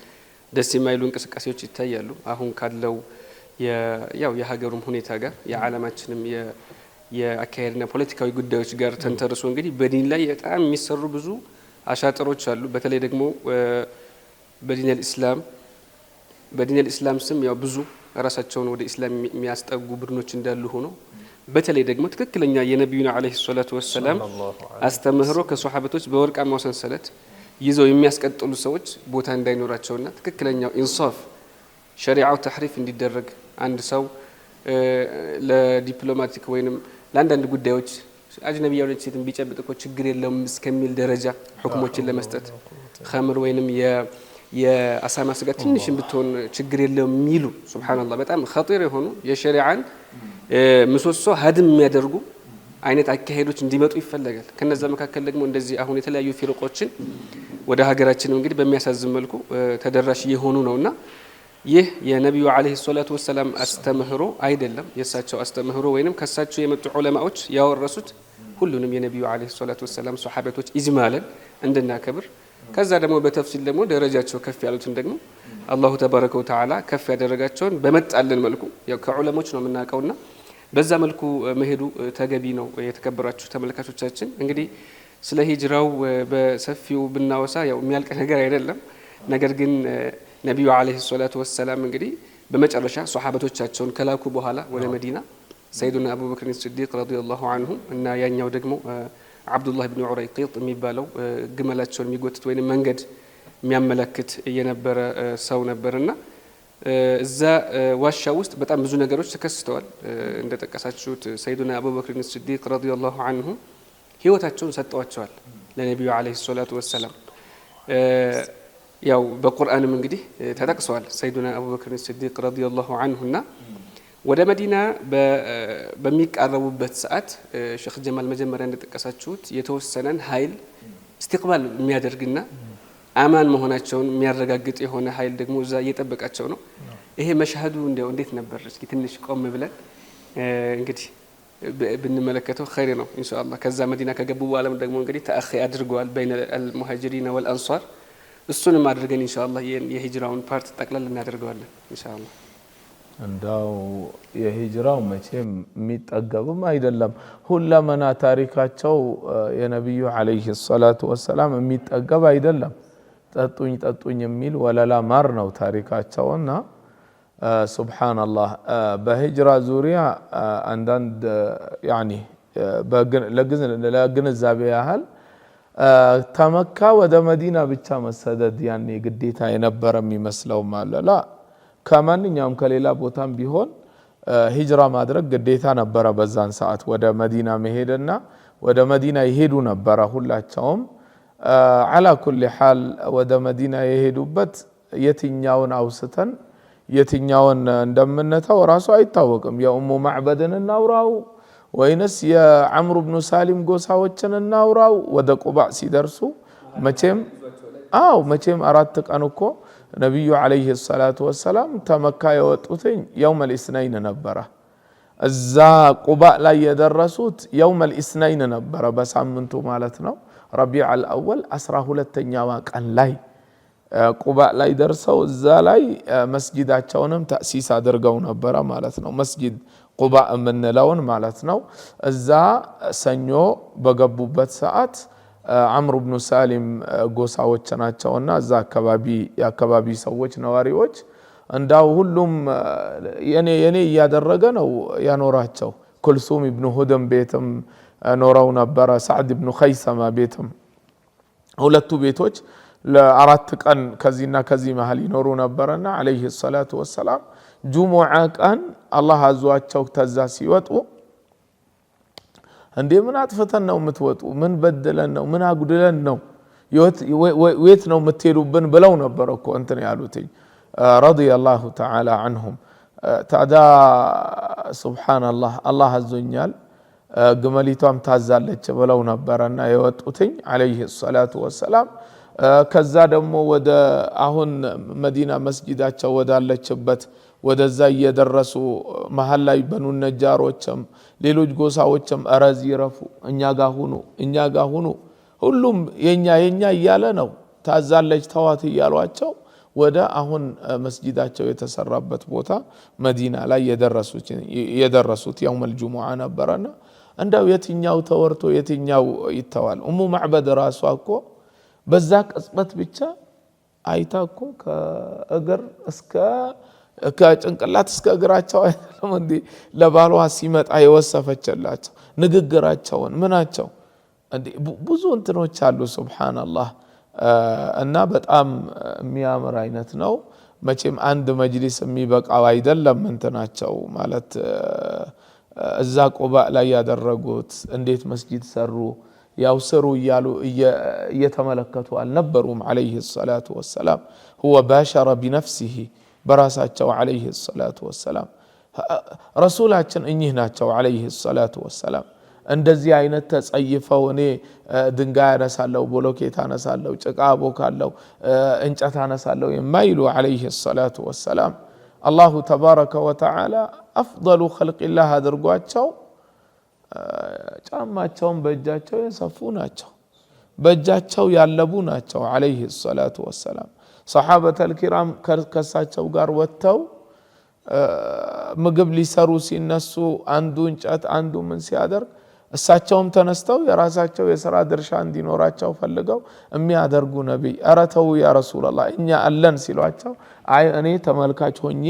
ደስ የማይሉ እንቅስቃሴዎች ይታያሉ። አሁን ካለው ያው የሀገሩም ሁኔታ ጋር የዓለማችንም የአካሄድና ፖለቲካዊ ጉዳዮች ጋር ተንተርሶ እንግዲህ በዲን ላይ በጣም የሚሰሩ ብዙ አሻጥሮች አሉ። በተለይ ደግሞ በዲን አልኢስላም ስም ያው ብዙ ራሳቸውን ወደ ኢስላም የሚያስጠጉ ቡድኖች እንዳሉ ሆኖ በተለይ ደግሞ ትክክለኛ የነብዩና አለይሂ ሰላቱ ወሰላም አስተምህሮ ከሷሐበቶች በወርቃማው ሰንሰለት ይዘው የሚያስቀጥሉ ሰዎች ቦታ እንዳይኖራቸውና ትክክለኛው ኢንሳፍ ሸሪዓው ተሕሪፍ እንዲደረግ አንድ ሰው ለዲፕሎማቲክ ወይንም ለአንዳንድ ጉዳዮች አጅነቢ ያለች ሴትን ቢጨብጥ እኮ ችግር የለውም እስከሚል ደረጃ ሁክሞችን ለመስጠት ኸምር ወይንም የአሳማ ስጋ ትንሽም ብትሆን ችግር የለውም የሚሉ ሱብሃንአላህ በጣም ኸጢር የሆኑ የሸሪዓን ምሰሶ ሀድም የሚያደርጉ አይነት አካሄዶች እንዲመጡ ይፈለጋል። ከነዛ መካከል ደግሞ እንደዚህ አሁን የተለያዩ ፊርቆችን ወደ ሀገራችን እንግዲህ በሚያሳዝን መልኩ ተደራሽ የሆኑ ነውና ይህ የነብዩ አለይሂ ሰላቱ ወሰላም አስተምህሮ አይደለም። የሳቸው አስተምህሮ ወይንም ከሳቸው የመጡ ዑለማዎች ያወረሱት ሁሉንም የነብዩ አለይሂ ሰላቱ ወሰላም ሱሐበቶች ኢጅማለን እንድናከብር ከዛ ደግሞ በተፍሲል ደግሞ ደረጃቸው ከፍ ያሉትን ደግሞ አላሁ ተባረከ ወተዓላ ከፍ ያደረጋቸውን በመጣልን መልኩ ያው ከዑለሞች ነው የምናውቀውና በዛ መልኩ መሄዱ ተገቢ ነው። የተከበራችሁ ተመልካቾቻችን እንግዲህ ስለ ሂጅራው በሰፊው ብናወሳ ያው የሚያልቅ ነገር አይደለም። ነገር ግን ነብዩ አለይሂ ሰላቱ ወሰላም እንግዲህ በመጨረሻ ሱሐበቶቻቸውን ከላኩ በኋላ ወደ መዲና ሰይዱና አቡበክር ሲዲቅ ረዲየላሁ ዐንሁ እና ያኛው ደግሞ አብዱላህ ኢብኑ ዑረይቂጥ የሚባለው ግመላቸውን የሚጎትት ወይንም መንገድ የሚያመለክት የነበረ ሰው ነበርና እዛ ዋሻ ውስጥ በጣም ብዙ ነገሮች ተከስተዋል። እንደጠቀሳችሁት ሰይዱና አቡበክር ሲዲቅ ረዲየላሁ ዐንሁ ህይወታቸውን ሰጠዋቸዋል ለነብዩ አለይሂ ሰላቱ ወሰላም። ያው በቁርአንም እንግዲህ ተጠቅሰዋል ሰይዱና አቡበክር ሲዲቅ ረዲየላሁ ዐንሁና ወደ መዲና በሚቃረቡበት ሰዓት ሼክ ጀማል መጀመሪያ እንደጠቀሳችሁት የተወሰነን ኃይል ኢስቲቅባል የሚያደርግና አማን መሆናቸውን የሚያረጋግጥ የሆነ ኃይል ደግሞ እዛ እየጠበቃቸው ነው። ይሄ መሽሀዱ እንዴት ነበር? እስኪ ትንሽ ቆም ብለን እንግዲህ ብንመለከተው ኸይር ነው ኢንሻአላህ። ከዛ መዲና ከገቡ በኋላም ደግሞ እንግዲህ ተአኺ አድርገዋል በይነ አልሙሃጅሪን ወልአንሷር። እሱንም አድርገን ኢንሻአላህ የሂጅራውን ፓርት ጠቅለል እናደርገዋለን ኢንሻአላህ። እንዳው የሂጅራው መቼም የሚጠገብም አይደለም። ሁለመና ታሪካቸው የነብዩ አለይሂ ሰላቱ ወሰላም የሚጠገብ አይደለም። ጠጡኝ የሚል ወለላ ማር ነው ታሪካቸውና ሱብሃንአላህ በሂጅራ ዙሪያ አንዳንድ ያኒ ለግንዛቤ ያህል ተመካ ወደ መዲና ብቻ መሰደድ ያኔ ግዴታ የነበረ የሚመስለው ማለላ ከማንኛውም ከሌላ ቦታም ቢሆን ሂጅራ ማድረግ ግዴታ ነበረ በዛን ሰዓት ወደ መዲና መሄድና ወደ መዲና ይሄዱ ነበረ ሁላቸውም على كل حال ወደ መዲና የሄዱበት የትኛውን አውስተን የትኛውን እንደምንተው ራሱ አይታወቅም የኡሙ ማዕበድን እናውራው ወይንስ የዓምሩ ኢብኑ ሳሊም ጎሳዎችን እናውራው ወደ ቁባ ሲደርሱ መቼም 4 ቀን እኮ ነብዩ አለይሂ ሰላቱ ወሰላም ተመካ የወጡት يوم الاثنين ነበረ እዛ ቁባ ላይ የደረሱት يوم الاثنين ነበረ በሳምንቱ ማለት ነው ረቢዕ አልአወል 12ኛው ቀን ላይ ቁባ ላይ ደርሰው እዛ ላይ መስጊዳቸውንም ተእሲስ አድርገው ነበረ ማለት ነው መስጊድ ቁባ የምንለውን ማለት ነው እዛ ሰኞ በገቡበት ሰዓት ዓምሩ ኢብኑ ሳሊም ጎሳዎች ናቸውና እዛ የአካባቢ ሰዎች ነዋሪዎች እንዳው ሁሉም የኔ ያደረገ ነው ያኖራቸው ኩልሱም ኢብኑ ሁደም ቤትም ኖረው ነበረ ሰዕድ ኢብኑ ኸይሰማ ቤትም ሁለቱ ቤቶች ለ4 ቀን ከዚህና ከዚህ መሃል ይኖሩ ነበርና አለይሂ ሰላቱ ወሰላም ጁሙዓ ቀን አላህ አዟቸው ተዛ ሲወጡ እንዴ ምን አጥፈተን ነው የምትወጡ ምን በደለን ነው ምን አጉድለን ነው ወይት ነው የምትሄዱብን ብለው ነበር እኮ እንትን ያሉትኝ ረዲየላሁ ተዓላ ዐንሁም ታዳ ሱብሃንአላህ አላህ አዞኛል ግመሊቷም ታዛለች ብለው ነበርና የወጡትኝ አለይሂ ሰላቱ ወሰላም ከዛ ደግሞ ወደ አሁን መዲና መስጊዳቸው ወዳለችበት ወደዛ እየደረሱ መሃል ላይ በኑ ነጃሮችም ሌሎች ጎሳዎችም አራዚ ይረፉ እኛ ጋር ሁኑ ሁሉም የኛ እያለ ነው ታዛለች ተዋት እያሏቸው ወደ አሁን መስጊዳቸው የተሰራበት ቦታ መዲና ላይ የደረሱት يوم الجمعة ነበርና እንደው የትኛው ተወርቶ የትኛው ይተዋል ኡሙ ማዕበድ ራሷ እኮ በዛ ቅጽበት ብቻ አይታኮ ከእግር እስከ ከጭንቅላት እስከ እግራቸው አይደለም እንዴ ለባሏ ሲመጣ የወሰፈችላቸው ንግግራቸውን ምናቸው እንዴ ብዙ እንትኖች አሉ ሱብሃንአላህ እና በጣም የሚያምር አይነት ነው መቼም አንድ መጅሊስ የሚበቃው አይደለም እንትናቸው ማለት እዛ ቁባ ላይ ያደረጉት እንዴት መስጊድ ሰሩ ያው ስሩ እያሉ እየተመለከቱ አልነበሩም አለይሂ ሰላቱ ወሰላም هو باشر بنفسه በራሳቸው አለይሂ ሰላቱ ወሰላም ረሱላችን እኚህ ናቸው አለይሂ ሰላቱ ወሰላም እንደዚህ አይነት ተጸይፈው እኔ ድንጋይ አነሳለሁ ብሎኬት አነሳለሁ ጭቃ ቦካለሁ እንጨት አነሳለሁ የማይሉ አለይሂ ሰላቱ ወሰላም አላሁ ተባረከ ወተዓላ አፍضل خلق الله አድርጓቸው ጫማቸውን በእጃቸው የሰፉ ናቸው በእጃቸው ያለቡ ናቸው አለይሂ ሰላቱ ወሰላም ሰሃበተል ኪራም ከሳቸው ጋር ወጥተው ምግብ ሊሰሩ ሲነሱ አንዱ እንጨት አንዱ ምን ሲያደርግ እሳቸውም ተነስተው የራሳቸው የሥራ ድርሻ እንዲኖራቸው ፈልገው የሚያደርጉ ነብይ አረተው ያ ረሱላህ እኛ አለን ሲሏቸው አይ እኔ ተመልካች ሆኜ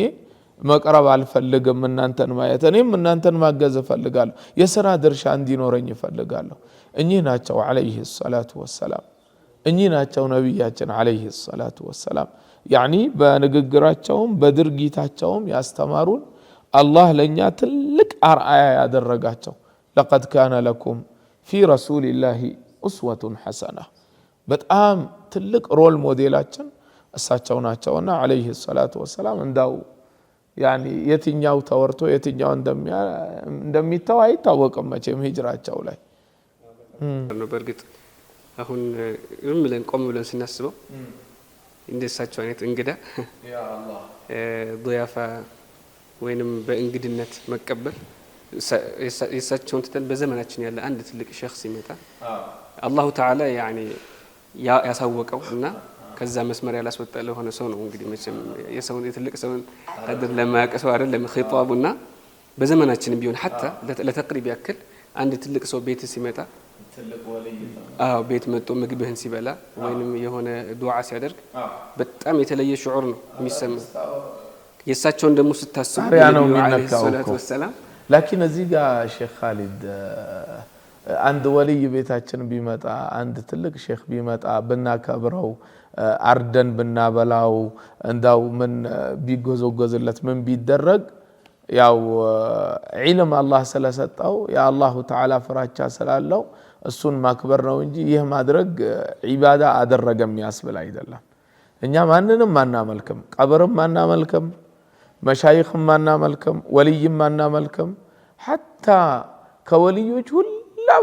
መቅረብ አልፈልግም እናንተን ማየት እኔም እናንተን ማገዝ ፈልጋለሁ የሥራ ድርሻ እንዲኖረኝ ፈልጋለሁ እኚህ ናቸው አለይሂ ሰላቱ ወሰላም እኚህ ናቸው ነብያችን አለይሂ ሰላቱ ወሰላም ያኒ በንግግራቸውም በድርጊታቸውም ያስተማሩን አላህ ለኛ ትልቅ አርአያ ያደረጋቸው لقد كان لكم في رسول الله أسوة حسنة በጣም ትልቅ ሮል ሞዴላችን እሳቸው ናቸውና አለይሂ ሰላቱ ወሰላም እንዳው ያኒ የትኛው ተወርቶ የትኛው እንደሚተው አይታወቅም መቼም ሂጅራቸው ላይ ነው በርግጥ አሁን ዝም ብለን ቆም ብለን ስናስበው እንደሳቸው አይነት እንግዳ ያ አላህ ضيافة ወይንም በእንግድነት መቀበል የሳቸውን ተተን በዘመናችን ያለ አንድ ትልቅ ሸኽ ሲመጣ አላሁ ተዓላ ያኒ ያሳወቀው እና ከዛ መስመር ያላስወጣ ለሆነ ሰው ነው እንግዲህ መቼም የሰውን የትልቅ ሰውን ቀድር ለማያቀሰው አይደለም ኺጣቡና በዘመናችን ቢሆን حتى ለተቅሪብ ያክል አንድ ትልቅ ሰው ቤት ሲመጣ ቤት መጥቶ ምግብህን ሲበላ ወይንም የሆነ ዱዓ ሲያደርግ በጣም የተለየ ሽዑር ነው የሚሰማው። የእሳቸውን ደግሞ ስታስቡ ነብዩ አለይሂ ሰላቱ ወሰላም ላኪን እዚህ ጋር ሼክ ኻሊድ አንድ ወልይ ቤታችን ቢመጣ አንድ ትልቅ ሼክ ቢመጣ ብናከብረው አርደን ብናበላው እንዳው ምን ቢጎዘጎዝለት ምን ቢደረግ ያው ዒልም አላህ ስለሰጠው የአላሁ ተዓላ ፍራቻ ስላለው እሱን ማክበር ነው እንጂ ይህ ማድረግ ዒባዳ አደረገም ያስብል አይደለም። እኛ ማንንም ማናመልክም፣ ቀብርም ማናመልክም፣ መሻይኽም ማናመልክም፣ ወልይም ማናመልክም። ሐታ ከወልዮች ሁላ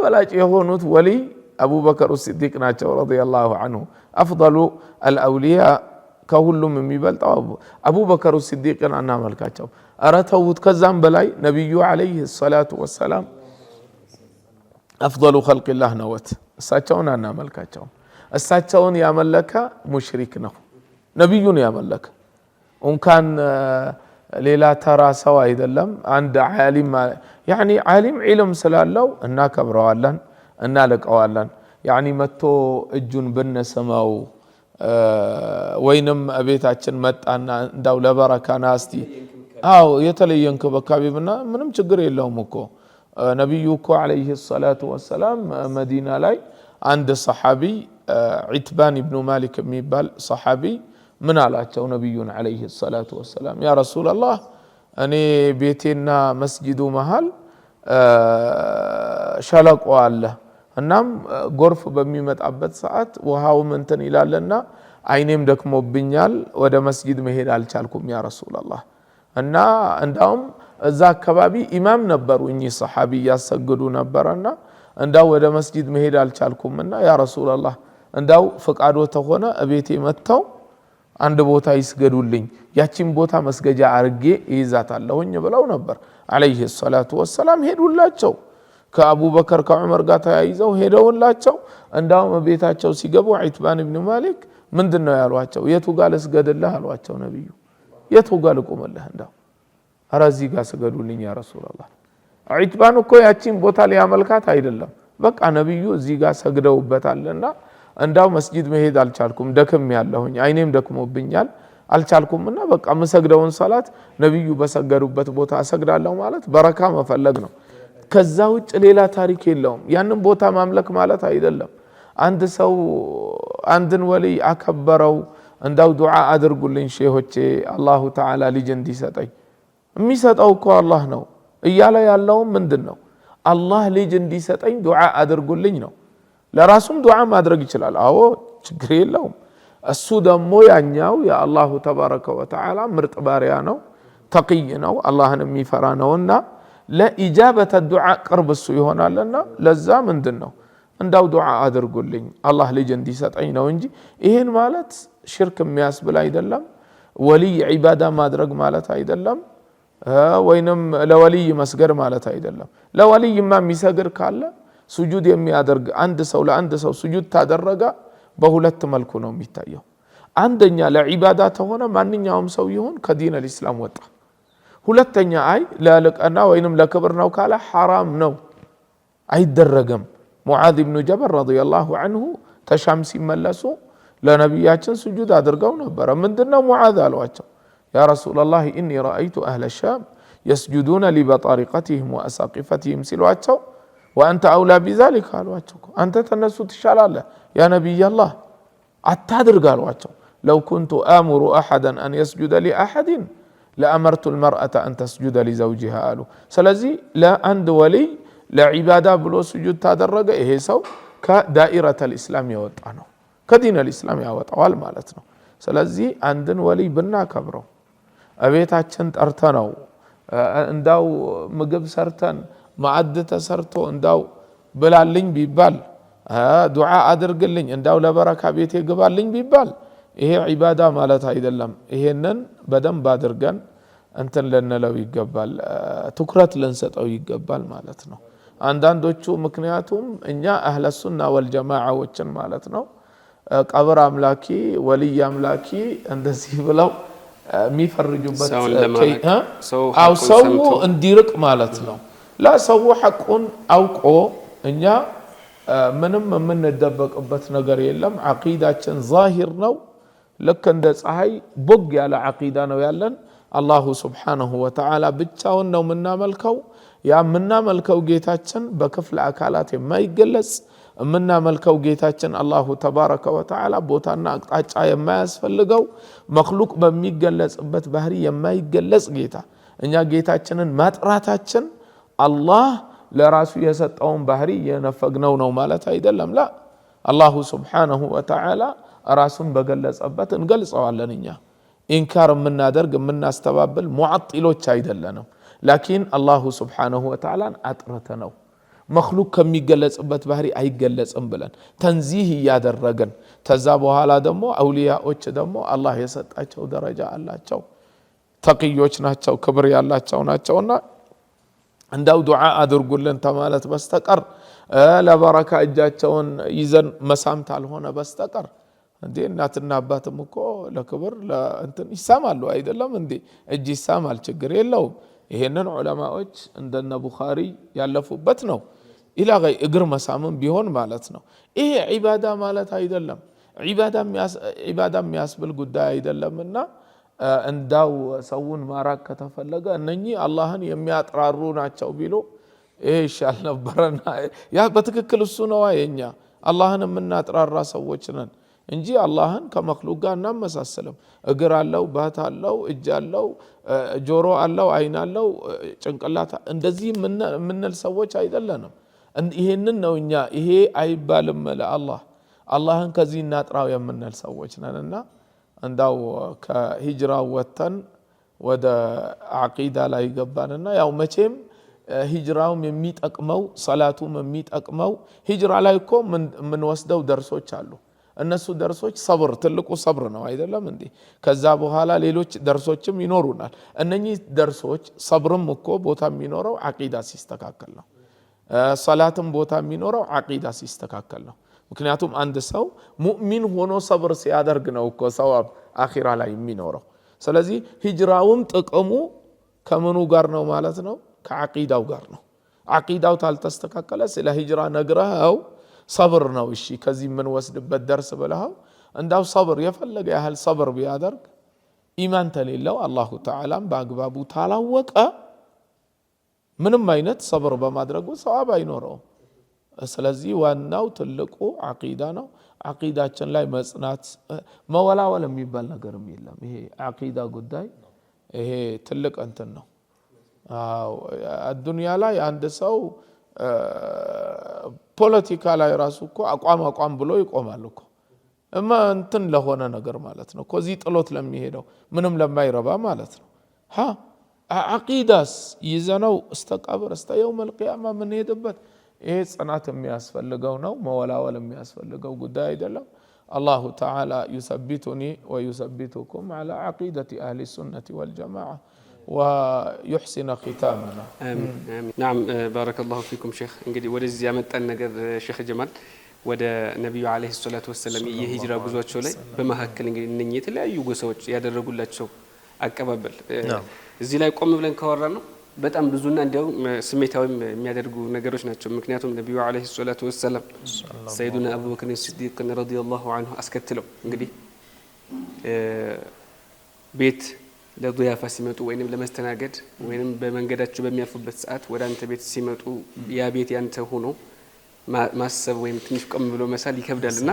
በላጭ የሆኑት ወልይ አቡበከር ሲዲቅ ናቸው ረዲየላሁ ዐንሁ። አፍደሉ አልአውሊያ ከሁሉም የሚበልጠው አቡበከር ሲዲቅን አናመልካቸው። ኧረ ተውት። ከዛም በላይ ነቢዩ ዐለይሂ ሰላቱ ወሰላም አፍደሉ ኸልቂላህ ነወት። እሳቸውን አናመልካቸው። እሳቸውን ያመለከ ሙሽሪክ ነው። ነቢዩን ያመለከ እንኳን ሌላ ተራ ሰው አይደለም። አንድ ዓሊም ያኒ ዓሊም ዒልም ስላለው እናከብረዋለን፣ እናልቀዋለን። ያኒ መጥቶ እጁን ብንስመው ወይንም ቤታችን መጣና እንዳው ለበረካና እስቲ የተለየ እንክብካቤ ብና ምንም ችግር የለውም እኮ። ነቢዩ እኮ ዐለይሂ ሰላቱ ወሰላም መዲና ላይ አንድ ሰሓቢ ዒትባን ኢብኑ ማሊክ የሚባል ሰሓቢ ምን አላቸው ነቢዩን ዐለይሂ ሰላቱ ወሰላም፣ ያ ረሱላላህ እኔ ቤቴና መስጂዱ መሃል ሸለቆ አለ፣ እናም ጎርፍ በሚመጣበት ሰዓት ውሃው እንትን ይላልና አይኔም ደክሞብኛል፣ ወደ መስጂድ መሄድ አልቻልኩም ያ ረሱላላህ። እና እንዳውም እዛ አካባቢ ኢማም ነበሩ እኚህ ሰሓቢ ያሰግዱ ነበርና እንዳው ወደ መስጂድ መሄድ አልቻልኩምና ያ ረሱላላህ እንዳው ፈቃዶ ተሆነ እቤቴ መጥተው አንድ ቦታ ይስገዱልኝ፣ ያቺን ቦታ መስገጃ አርጌ ይዛታለሁኝ ብለው ነበር ዐለይሂ ሰላቱ ወሰላም። ሄዱላቸው ከአቡበከር ከዑመር ጋር ተያይዘው ሄደውላቸው እንዳውም ቤታቸው ሲገቡ ዒትባን ኢብኑ ማሊክ ምንድነው ያሏቸው? የቱ ጋር ልስገድልህ አሏቸው ነብዩ። የቱ ጋር ልቆምልህ? እንዳው ኧረ እዚህ ጋር ስገዱልኝ ያ ረሱላላህ። ዒትባን እኮ ያቺን ቦታ ሊያመልካት አይደለም፣ በቃ ነብዩ እዚህ ጋር ሰግደውበታልና እንዳው መስጂድ መሄድ አልቻልኩም፣ ደክም ያለሁኝ አይኔም ደክሞብኛል አልቻልኩምና በቃ መሰግደውን ሰላት ነብዩ በሰገዱበት ቦታ አሰግዳለሁ ማለት በረካ መፈለግ ነው። ከዛ ውጭ ሌላ ታሪክ የለውም። ያንን ቦታ ማምለክ ማለት አይደለም። አንድ ሰው አንድን ወልይ አከበረው፣ እንዳው ዱዓ አድርጉልኝ ሼሆቼ አላሁ ተዓላ ልጅ እንዲሰጠኝ፣ የሚሰጠው እኮ አላህ ነው እያለ ያለውም ምንድነው? አላህ ልጅ እንዲሰጠኝ ዱዓ አድርጉልኝ ነው። ለራሱም ዱዓ ማድረግ ይችላል። አዎ ችግር የለውም። እሱ ደግሞ ያኛው የአላሁ ተባረከ ወተዓላ ምርጥ ባሪያ ነው፣ ተቅይ ነው፣ አላህን የሚፈራ ነውና ለኢጃበተ ዱዓ ቅርብ እሱ ይሆናልና ለዛ ምንድነው እንዳው ዱዓ አድርጉልኝ አላህ ልጅ እንዲሰጠኝ ነው እንጂ ይሄን ማለት ሽርክ የሚያስብል አይደለም። ወልይ ዒባዳ ማድረግ ማለት አይደለም። ወይንም ለወልይ መስገድ ማለት አይደለም። ለወልይማ የሚሰግድ ካለ ሱጁድ የሚያደርግ አንድ ሰው ለአንድ ሰው ሱጁድ ታደረጋ በሁለት መልኩ ነው የሚታየው። አንደኛ ለዒባዳ ተሆነ ማንኛውም ሰው ይሁን ከዲን አልኢስላም ወጣ። ሁለተኛ አይ ለልቀና ወይንም ለክብር ነው ካለ ሐራም ነው አይደረግም። ሙዓዝ ኢብኑ ጀበል ረዲየላሁ ዐንሁ ተሻም ሲመለሱ ለነቢያችን ሱጁድ አድርገው ነበር። ምንድነው ሙዓዝ አሏቸው? ያ ረሱላላህ ኢኒ ረአይቱ አህለ ሻም የስጁዱነ ሊበጣሪቀቲሂም ወአሳቂፈቲሂም ሲሏቸው ወአንተ አውላ ቢዛሊክ አሏቸው። አንተ ተነሱ ትሻላለህ ያ ነቢያላህ አታድርግ አሏቸው። ለው ኩንቱ አሙሩ አሐደን አን የስጁደ ሊአሐድን ለአመርቱ ልመርአተ አን ተስጁደ ሊዘውጅሃ አሉ። ስለዚህ ለአንድ ወልይ ለዒባዳ ብሎ ስጁድ ታደረገ ይሄ ሰው ከዳኢረተ ልእስላም የወጣ ነው፣ ከዲን ልእስላም ያወጣዋል ማለት ነው። ስለዚህ አንድን ወልይ ብናከብረው እቤታችን ጠርተነው እንዳው ምግብ ሰርተን ማዕድ ተሰርቶ እንዳው ብላልኝ ቢባል ዱዓ አድርግልኝ እንዳው ለበረካ ቤቴ ግባልኝ ቢባል ይሄ ዒባዳ ማለት አይደለም። ይሄንን በደንብ አድርገን እንትን ልንለው ይገባል፣ ትኩረት ልንሰጠው ይገባል ማለት ነው። አንዳንዶቹ ምክንያቱም እኛ አህለ ሱና ወልጀማዓዎችን ማለት ነው ቀብር አምላኪ ወልይ አምላኪ እንደዚህ ብለው የሚፈርጁበት ሰው እንዲርቅ ማለት ነው። ላ ሰው ሐቁን አውቆ እኛ ምንም የምንደበቅበት ነገር የለም። ዓቂዳችን ዛሂር ነው። ልክ እንደ ፀሐይ ቦግ ያለ ዓቂዳ ነው ያለን። አላሁ ሱብሓነሁ ወተዓላ ብቻውን ነው የምናመልከው። ያ የምናመልከው ጌታችን በክፍለ አካላት የማይገለጽ የምናመልከው ጌታችን አላሁ ተባረከ ወተዓላ ቦታና አቅጣጫ የማያስፈልገው መክሉቅ በሚገለጽበት ባህሪ የማይገለጽ ጌታ። እኛ ጌታችንን ማጥራታችን አላህ ለራሱ የሰጠውን ባህሪ የነፈግነው ነው ማለት አይደለም። ላ አላሁ ሱብሓነሁ ወተዓላ ራሱን በገለጸበት እንገልጸዋለን። እኛ ኢንካር የምናደርግ የምናስተባብል ሙዓጢሎች አይደለንም። ላኪን አላሁ ሱብሓነሁ ወተዓላን አጥርተነው መክሉቅ ከሚገለጽበት ባህሪ አይገለጽም ብለን ተንዚህ እያደረግን ተዛ በኋላ ደግሞ አውሊያዎች ደግሞ አላህ የሰጣቸው ደረጃ አላቸው። ተቅዮች ናቸው፣ ክብር ያላቸው ናቸውና እንዳው ዱዓ አድርጉልን ተማለት በስተቀር ለበረካ እጃቸውን ይዘን መሳምት አልሆነ በስተቀር እንዴ እናትና አባትም እኮ ለክብር ለእንትን ይሳማሉ አይደለም እንዴ? እጅ ይሳማል፣ ችግር የለውም። ይሄንን ዑለማዎች እንደነ ቡኻሪ ያለፉበት ነው። ኢላ ገይ እግር መሳምም ቢሆን ማለት ነው። ይሄ ዒባዳ ማለት አይደለም። ዒባዳ የሚያስብል ጉዳይ አይደለምና እንዳው ሰውን ማራቅ ከተፈለገ እነኚህ አላህን የሚያጥራሩ ናቸው ቢሉ ይሄ ይሻል ነበረና ያ በትክክል እሱ ነው። የኛ አላህን የምናጥራራ ሰዎች ነን እንጂ አላህን ከመክሉቅ ጋር እናመሳሰልም። እግር አለው፣ ባት አለው፣ እጅ አለው፣ ጆሮ አለው፣ አይን አለው፣ ጭንቅላት እንደዚህ የምንል ሰዎች አይደለንም። ይሄንን ነው እኛ ይሄ አይባልም ለአላህ አላህን ከዚህ እናጥራው የምንል ሰዎች ነንና እንዳው ከሂጅራው ወተን ወደ ዓቂዳ ላይ ገባንና ያው መቼም ሂጅራውም የሚጠቅመው ሰላቱም የሚጠቅመው ሂጅራ ላይ እኮ ምን ወስደው ደርሶች አሉ። እነሱ ደርሶች ሰብር ትልቁ ሰብር ነው አይደለም እንዴ? ከዛ በኋላ ሌሎች ደርሶችም ይኖሩናል። እነኚህ ደርሶች ሰብርም እኮ ቦታ የሚኖረው ዓቂዳ ሲስተካከል ነው። ሰላትም ቦታ የሚኖረው ዓቂዳ ሲስተካከል ነው። ምክንያቱም አንድ ሰው ሙእሚን ሆኖ ሰብር ሲያደርግ ነው እኮ ሰዋብ አኺራ ላይ የሚኖረው። ስለዚህ ሂጅራውም ጥቅሙ ከምኑ ጋር ነው ማለት ነው? ከዓቂዳው ጋር ነው። ዓቂዳው ታልተስተካከለ ስለ ሂጅራ ነግረኸው ሰብር ነው እሺ ከዚህ ምን ወስድበት ደርስ ብለኸው እንዳው ሰብር የፈለገ ያህል ሰብር ቢያደርግ ኢማን ተሌለው አላሁ ተዓላም በአግባቡ ታላወቀ ምንም አይነት ሰብር በማድረጉ ሰዋብ አይኖረውም። ስለዚህ ዋናው ትልቁ ዓቂዳ ነው። ዓቂዳችን ላይ መጽናት መወላወል የሚባል ነገርም የለም። ይሄ ዓቂዳ ጉዳይ ይሄ ትልቅ እንትን ነው። አዱንያ ላይ አንድ ሰው ፖለቲካ ላይ ራሱ እኮ አቋም ብሎ ይቆማል እኮ እማ እንትን ለሆነ ነገር ማለት ነው። ከዚህ ጥሎት ለሚሄደው ምንም ለማይረባ ማለት ነው። ዓቂዳስ ይዘነው እስተ ቀብር እስተ የውመል ቂያማ ምን ሄድበት ይሄ ጽናት የሚያስፈልገው ነው። መወላወል የሚያስፈልገው ጉዳይ አይደለም። አላሁ ተዓላ ዩሰቢቱኒ ወዩሰቢቱኩም ዐላ ዓቂደቲ አህሊ ሱነቲ ወልጀማዓ ويحسن ختامنا آمين آمين. نعم بارك الله فيكم شيخ. እንግዲህ ወደዚህ ያመጣን ነገር ሼክ ጀማል ወደ ነብዩ አለይሂ ሰላቱ ወሰለም የሂጅራ ጉዟቸው ላይ በመሐከል እንግዲህ እነኚህ የተለያዩ ጎሳዎች ያደረጉላቸው አቀባበል እዚህ ላይ ቆም ብለን ካወራ ነው በጣም ብዙና እንዲያው ስሜታዊም የሚያደርጉ ነገሮች ናቸው። ምክንያቱም ነብዩ አለይሂ ሰላቱ ወሰለም ሰይዱና አቡበክር ሲዲቅ ረዲየላሁ ዐንሁ አስከትለው እንግዲህ ቤት ለዱያፋ ሲመጡ ወይንም ለመስተናገድ ወይንም በመንገዳቸው በሚያልፉበት ሰዓት ወደ አንተ ቤት ሲመጡ ያ ቤት ያንተ ሆኖ ማሰብ ወይም ትንሽ ቆም ብሎ መሳል ይከብዳልና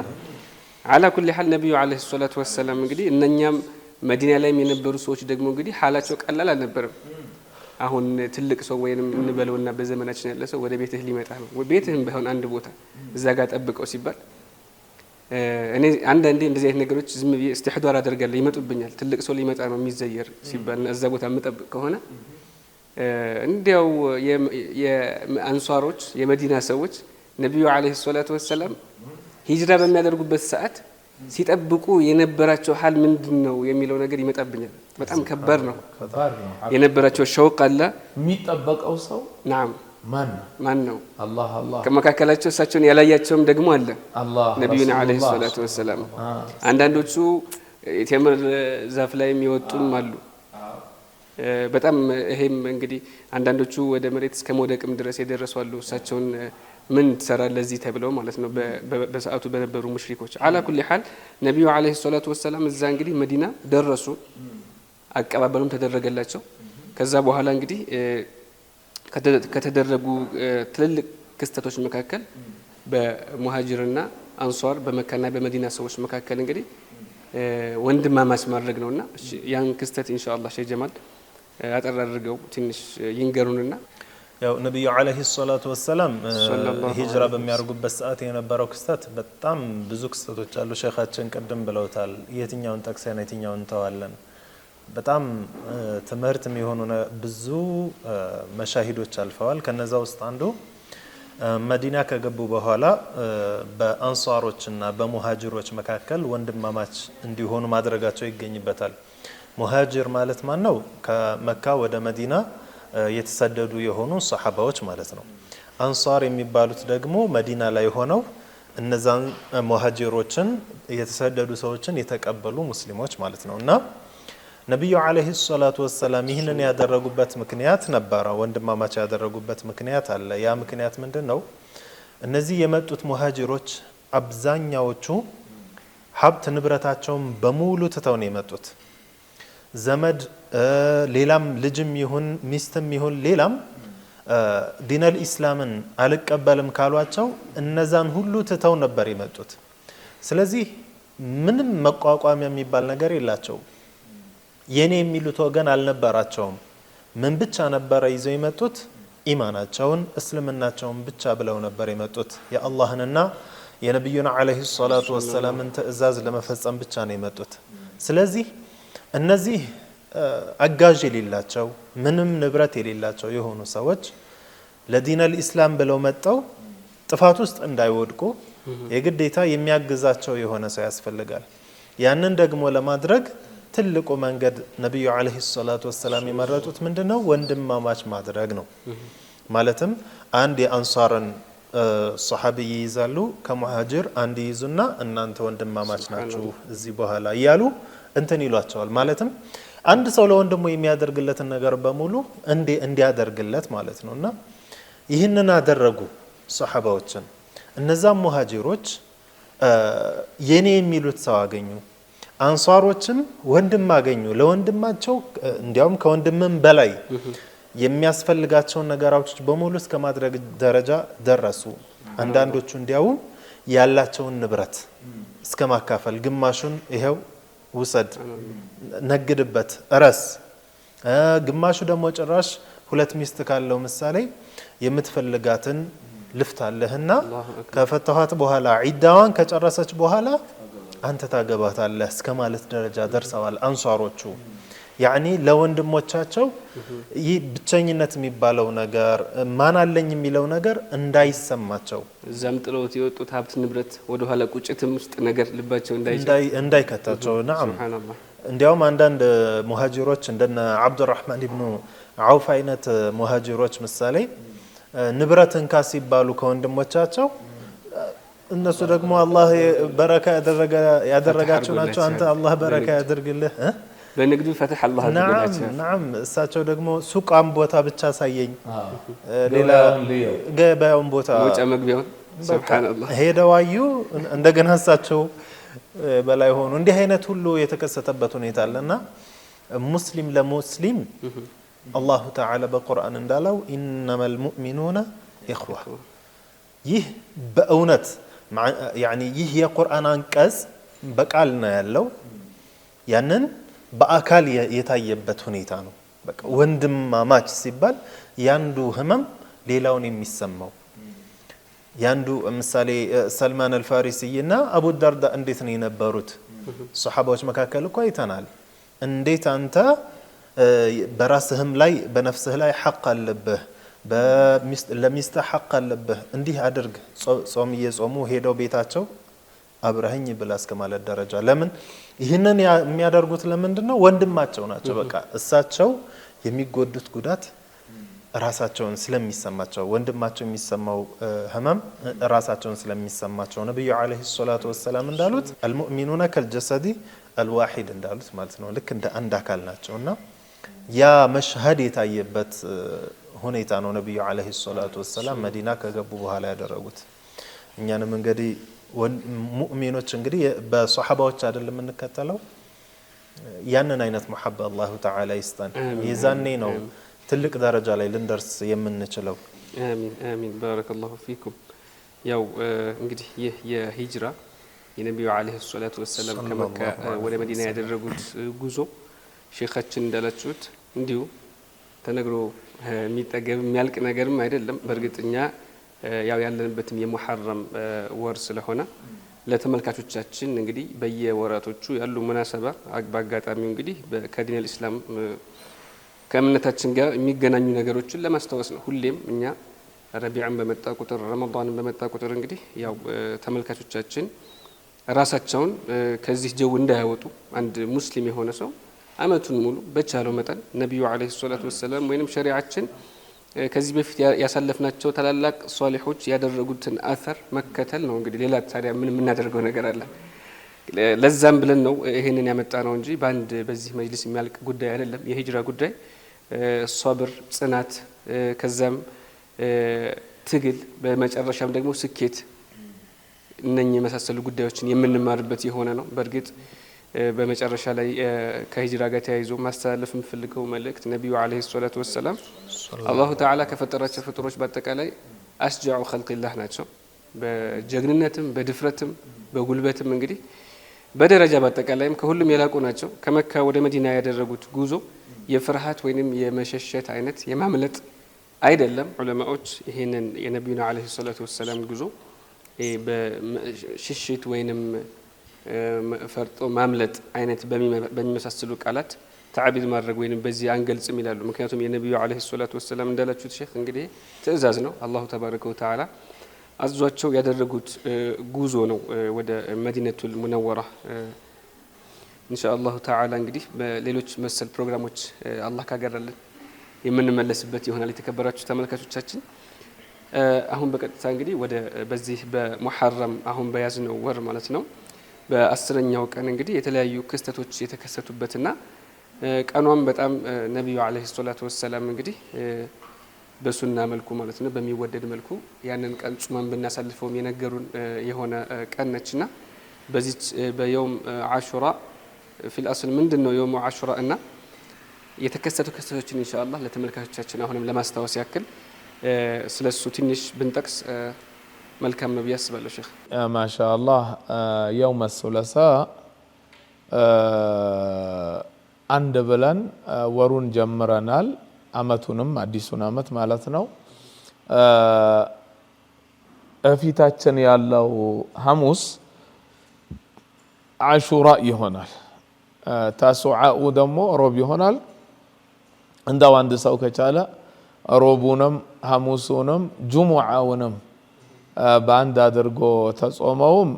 አላ ኩሊ ሐል ነብዩ አለይሂ ሰላቱ ወሰለም እንግዲህ እነኛም መዲና ላይም የነበሩ ሰዎች ደግሞ እንግዲህ ሐላቸው ቀላል አልነበረም። አሁን ትልቅ ሰው ወይንም እንበለውና በዘመናችን ያለ ሰው ወደ ቤትህ ሊመጣ ነው ቤትህም ባይሆን አንድ ቦታ እዛ ጋር ጠብቀው ሲባል እኔ አንዳንዴ እንደዚህ አይነት ነገሮች ዝም ብዬ استحضار አደርጋለሁ ይመጡብኛል። ትልቅ ሰው ሊመጣ ነው የሚዘየር ሲባል እዛ ቦታ የምጠብቅ ከሆነ እንዲያው የአንሷሮች የመዲና ሰዎች ነብዩ አለይሂ ሰላቱ ወሰለም ሂጅራ በሚያደርጉበት ሰዓት ሲጠብቁ የነበራቸው ሐል ምንድነው የሚለው ነገር ይመጣብኛል። በጣም ከባድ ነው የነበራቸው ሸውቅ አለ። የሚጠበቀው ሰው نعم ማን ነው? አላህ ከመካከላቸው እሳቸውን ያላያቸውም ደግሞ አለ ነብዩና አለይሂ ሰላቱ ወሰለም። አንዳንዶቹ የቴምር ዛፍ ላይ የሚወጡም አሉ። በጣም ይሄም እንግዲህ አንዳንዶቹ ወደ መሬት እስከ መውደቅም ድረስ የደረሱ አሉ። እሳቸውን ምን ትሰራለህ እዚህ ተብለው ማለት ነው በሰዓቱ በነበሩ ሙሽሪኮች። አላ ኩሊ ሐል ነብዩ አለይሂ ሰላቱ ወሰላም እዛ እንግዲህ መዲና ደረሱ። አቀባበሉም ተደረገላቸው። ከዛ በኋላ እንግዲህ ከተደረጉ ትልልቅ ክስተቶች መካከል በሙሃጅርና አንሷር በመካና በመዲና ሰዎች መካከል እንግዲህ ወንድማማች ማድረግ ነውና ያን ክስተት ኢንሻአላህ ሼህ ጀማል አጠር አድርገው ትንሽ ይንገሩንና ያው ነብዩ አለይሂ ሰላቱ ወሰላም ሂጅራ በሚያርጉበት ሰዓት የነበረው ክስተት በጣም ብዙ ክስተቶች አሉ። ሼኻችን ቀደም ብለውታል። የትኛውን ጠቅሰን የትኛውን ተዋለን? በጣም ትምህርት የሚሆኑ ብዙ መሻሂዶች አልፈዋል። ከነዛ ውስጥ አንዱ መዲና ከገቡ በኋላ በአንሷሮችና በሙሃጅሮች መካከል ወንድማማች እንዲሆኑ ማድረጋቸው ይገኝበታል። ሙሃጅር ማለት ማን ነው? ከመካ ወደ መዲና የተሰደዱ የሆኑ ሰሐባዎች ማለት ነው። አንሷር የሚባሉት ደግሞ መዲና ላይ ሆነው እነዛን ሙሃጅሮችን የተሰደዱ ሰዎችን የተቀበሉ ሙስሊሞች ማለት ነው። እና ነብዩ አለይሂ ሰላቱ ወሰላም ይህንን ያደረጉበት ምክንያት ነበረ። ወንድማማች ያደረጉበት ምክንያት አለ። ያ ምክንያት ምንድነው? እነዚህ የመጡት ሙሃጅሮች አብዛኛዎቹ ሀብት ንብረታቸውን በሙሉ ትተው ነው የመጡት። ዘመድ ሌላም ልጅም ይሁን ሚስትም ይሁን ሌላም ዲነል ኢስላምን አልቀበልም ካሏቸው እነዛን ሁሉ ትተው ነበር የመጡት። ስለዚህ ምንም መቋቋሚያ የሚባል ነገር የላቸውም። የኔ የሚሉት ወገን አልነበራቸውም። ምን ብቻ ነበረ ይዘው የመጡት? ኢማናቸውን እስልምናቸውን ብቻ ብለው ነበር የመጡት። የአላህንና የነብዩና አለይሂ ሰላቱ ወሰላምን ትእዛዝ ለመፈጸም ብቻ ነው የመጡት። ስለዚህ እነዚህ አጋዥ የሌላቸው ምንም ንብረት የሌላቸው የሆኑ ሰዎች ለዲነል ኢስላም ብለው መጣው ጥፋት ውስጥ እንዳይወድቁ የግዴታ የሚያግዛቸው የሆነ ሰው ያስፈልጋል። ያንን ደግሞ ለማድረግ ትልቁ መንገድ ነብዩ አለይሂ ሰላቱ ወሰላም የመረጡት ምንድነው? ወንድማማች ማድረግ ነው። ማለትም አንድ የአንሷርን ሱሐቢ ይይዛሉ፣ ከሙሃጅር አንድ ይይዙና እናንተ ወንድማማች ናችሁ እዚህ በኋላ እያሉ እንትን ይሏቸዋል። ማለትም አንድ ሰው ለወንድሙ የሚያደርግለትን ነገር በሙሉ እንዲያደርግለት ማለት ነውና ይህንን አደረጉ ሱሐባዎችን። እነዛም ሙሃጅሮች የኔ የሚሉት ሰው አገኙ። አንሷሮችም ወንድም አገኙ። ለወንድማቸው እንዲያውም ከወንድምም በላይ የሚያስፈልጋቸውን ነገሮች በሙሉ እስከ ማድረግ ደረጃ ደረሱ። አንዳንዶቹ እንዲያውም ያላቸውን ንብረት እስከ ማካፈል፣ ግማሹን ይሄው ውሰድ ነግድበት እረስ፣ ግማሹ ደግሞ ጭራሽ ሁለት ሚስት ካለው ምሳሌ የምትፈልጋትን ልፍታለህና ከፈተሃት በኋላ ዒዳዋን ከጨረሰች በኋላ አንተ ታገባታለህ እስከ ማለት ደረጃ ደርሰዋል አንሷሮቹ። ያኒ ለወንድሞቻቸው ይህ ብቸኝነት የሚባለው ነገር ማን አለኝ የሚለው ነገር እንዳይሰማቸው እዛም ጥሎት የወጡት ሀብት ንብረት ወደ ኋላ ቁጭትም ውስጥ ነገር ልባቸው እንዳይከታቸው ናም። እንዲያውም አንዳንድ ሙሃጅሮች እንደነ አብዱራህማን ኢብኑ አውፍ አይነት ሙሃጅሮች ምሳሌ ንብረትን ካሲባሉ ከወንድሞቻቸው እነሱ ደግሞ አላህ በረካ ያደረጋቸው ናቸው። አንተ አላህ በረካ ያድርግልህ በንግዱ ፈትህ አላህ ያድርግላቸው። ናም እሳቸው ደግሞ ሱቃም ቦታ ብቻ ሳየኝ ሌላ ገበያውን ቦታ ወጫ መግቢያውን ሱብሃንአላህ ሄደዋዩ እንደገና እሳቸው በላይ ሆኑ። እንዲህ አይነት ሁሉ የተከሰተበት ሁኔታ አለና ሙስሊም ለሙስሊም አላሁ ተዓላ በቁርአን እንዳለው ኢነመል ሙእሚኑነ ኢኽዋ። ይህ በእውነት ያኒ ይህ የቁርአን አንቀጽ በቃል ነው ያለው፣ ያንን በአካል የታየበት ሁኔታ ነው። በቃ ወንድማማች ሲባል ያንዱ ህመም ሌላውን የሚሰማው ያንዱ ምሳሌ ሰልማን አልፋሪሲና አቡ ዳርዳ እንዴት ነው የነበሩት? ሱሐባዎች መካከል እኮ አይተናል። እንዴት አንተ በራስህም ላይ በነፍስህ ላይ ሐቅ አለብህ፣ ለሚስትህ ሐቅ አለብህ፣ እንዲህ አድርግ። ጾም እየጾሙ ሄደው ቤታቸው አብረኸኝ ብላ እስከ ማለት ደረጃ። ለምን ይህንን የሚያደርጉት? ለምንድን ነው? ወንድማቸው ናቸው። በቃ እሳቸው የሚጎዱት ጉዳት ራሳቸውን ስለሚሰማቸው፣ ወንድማቸው የሚሰማው ህመም ራሳቸውን ስለሚሰማቸው ነብዩ አለይሂ ሰላቱ ወሰላም እንዳሉት አልሙእሚኑነ ከልጀሰዲ አልዋሂድ እንዳሉት ማለት ነው። ልክ እንደ አንድ አካል ናቸውና ያ መሽሀድ የታየበት ሁኔታ ነው ነብዩ አለይሂ ሰላቱ ወሰለም መዲና ከገቡ በኋላ ያደረጉት። እኛንም እንግዲህ ሙእሚኖች እንግዲህ በሱሐባዎች አይደለም እንከተለው ያንን አይነት መሐባ አላሁ ተዓላ ይስጠን። የዛኔ ነው ትልቅ ደረጃ ላይ ልንደርስ የምንችለው። አሚን አሚን ባረከላሁ ፊኩም። ያው እንግዲህ ይህ የሂጅራ የነብዩ አለይሂ ሰላቱ ወሰለም ከመካ ወደ መዲና ያደረጉት ጉዞ ሼኻችን እንዳላችሁት እንዲሁ ተነግሮ የሚጠገብ የሚያልቅ ነገርም አይደለም። በእርግጥኛ ያው ያለንበትም የሙሐረም ወር ስለሆነ ለተመልካቾቻችን እንግዲህ በየወራቶቹ ያሉ ሙናሰባ በአጋጣሚው እንግዲህ ከዲን አልእስላም ከእምነታችን ጋር የሚገናኙ ነገሮችን ለማስታወስ ነው። ሁሌም እኛ ረቢዕን በመጣ ቁጥር ረመዳንን በመጣ ቁጥር እንግዲህ ያው ተመልካቾቻችን ራሳቸውን ከዚህ ጀው እንዳያወጡ አንድ ሙስሊም የሆነ ሰው አመቱን ሙሉ በቻለው መጠን ነብዩ አለይሂ ሰላቱ ወሰለም ወይንም ሸሪዓችን ከዚህ በፊት ያሳለፍናቸው ታላላቅ ሷሊሖች ያደረጉትን አثር መከተል ነው። እንግዲህ ሌላ ታዲያ ምን የምናደርገው ነገር አለ? ለዛም ብለን ነው ይሄንን ያመጣ ነው እንጂ በአንድ በዚህ መጅሊስ የሚያልቅ ጉዳይ አይደለም። የሂጅራ ጉዳይ ሶብር፣ ጽናት፣ ከዛም ትግል፣ በመጨረሻም ደግሞ ስኬት እነኚህ የመሳሰሉ ጉዳዮችን የምንማርበት የሆነ ነው። በእርግጥ በመጨረሻ ላይ ከሂጅራ ጋር ተያይዞ ማስተላለፍ የምፈልገው መልእክት ነብዩ አለይሂ ሰላቱ ወሰለም አላሁ ተዓላ ከፈጠራቸው ፍጡሮች በአጠቃላይ አስጃዑ ኸልቂላህ ናቸው። በጀግንነትም በድፍረትም በጉልበትም እንግዲህ በደረጃ በአጠቃላይም ከሁሉም የላቁ ናቸው። ከመካ ወደ መዲና ያደረጉት ጉዞ የፍርሃት ወይንም የመሸሸት አይነት የማምለጥ አይደለም። ዑለማዎች ይሄንን የነብዩና አለይሂ ሰላቱ ወሰለም ጉዞ በሽሽት ወይንም ፈርጦ ማምለጥ አይነት በሚመሳሰሉ ቃላት ተዓቢር ማድረግ ወይንም በዚህ አንገልጽም ይላሉ። ምክንያቱም የነብዩ አለይሂ ሰላቱ ወሰለም እንዳላችሁት ሼክ እንግዲህ ትእዛዝ ነው። አላሁ ተባረከ ወተዓላ አዟቸው ያደረጉት ጉዞ ነው ወደ መዲነቱል ሙነወራ። ኢንሻአላሁ ተዓላ እንግዲህ በሌሎች መሰል ፕሮግራሞች አላህ ካገራልን የምንመለስበት ይሆናል። የተከበራችሁ ተመልካቾቻችን አሁን በቀጥታ እንግዲህ ወደ በዚህ በሙሐረም አሁን በያዝነው ወር ማለት ነው በ10ኛው ቀን እንግዲህ የተለያዩ ክስተቶች የተከሰቱበትና ቀኗም በጣም ነብዩ አለይሂ ሰላቱ ወሰለም እንግዲህ በሱና መልኩ ማለት ነው በሚወደድ መልኩ ያንን ቀን ጾመን ብናሳልፈውም የነገሩን የሆነ ቀን ነችና በዚህ በየውም አሹራ ፊል አስል ምንድነው የውም አሹራ እና የተከሰቱ ክስተቶችን ኢንሻአላህ ለተመልካቾቻችን አሁንም ለማስታወስ ያክል ስለሱ ትንሽ ብንጠቅስ መልካም ነው ብዬ አስባለሁ። ሼክ ማሻአላህ የውም ሱለሳ አንድ ብለን ወሩን ጀምረናል። አመቱንም አዲሱን አመት ማለት ነው። እፊታችን ያለው ሐሙስ አሹራ ይሆናል። ታሱዓኡ ደግሞ ሮብ ይሆናል። እንደው አንድ ሰው ከቻለ ሮቡንም ሐሙሱንም ጁሙዓውንም በአንድ አድርጎ ተጾመውም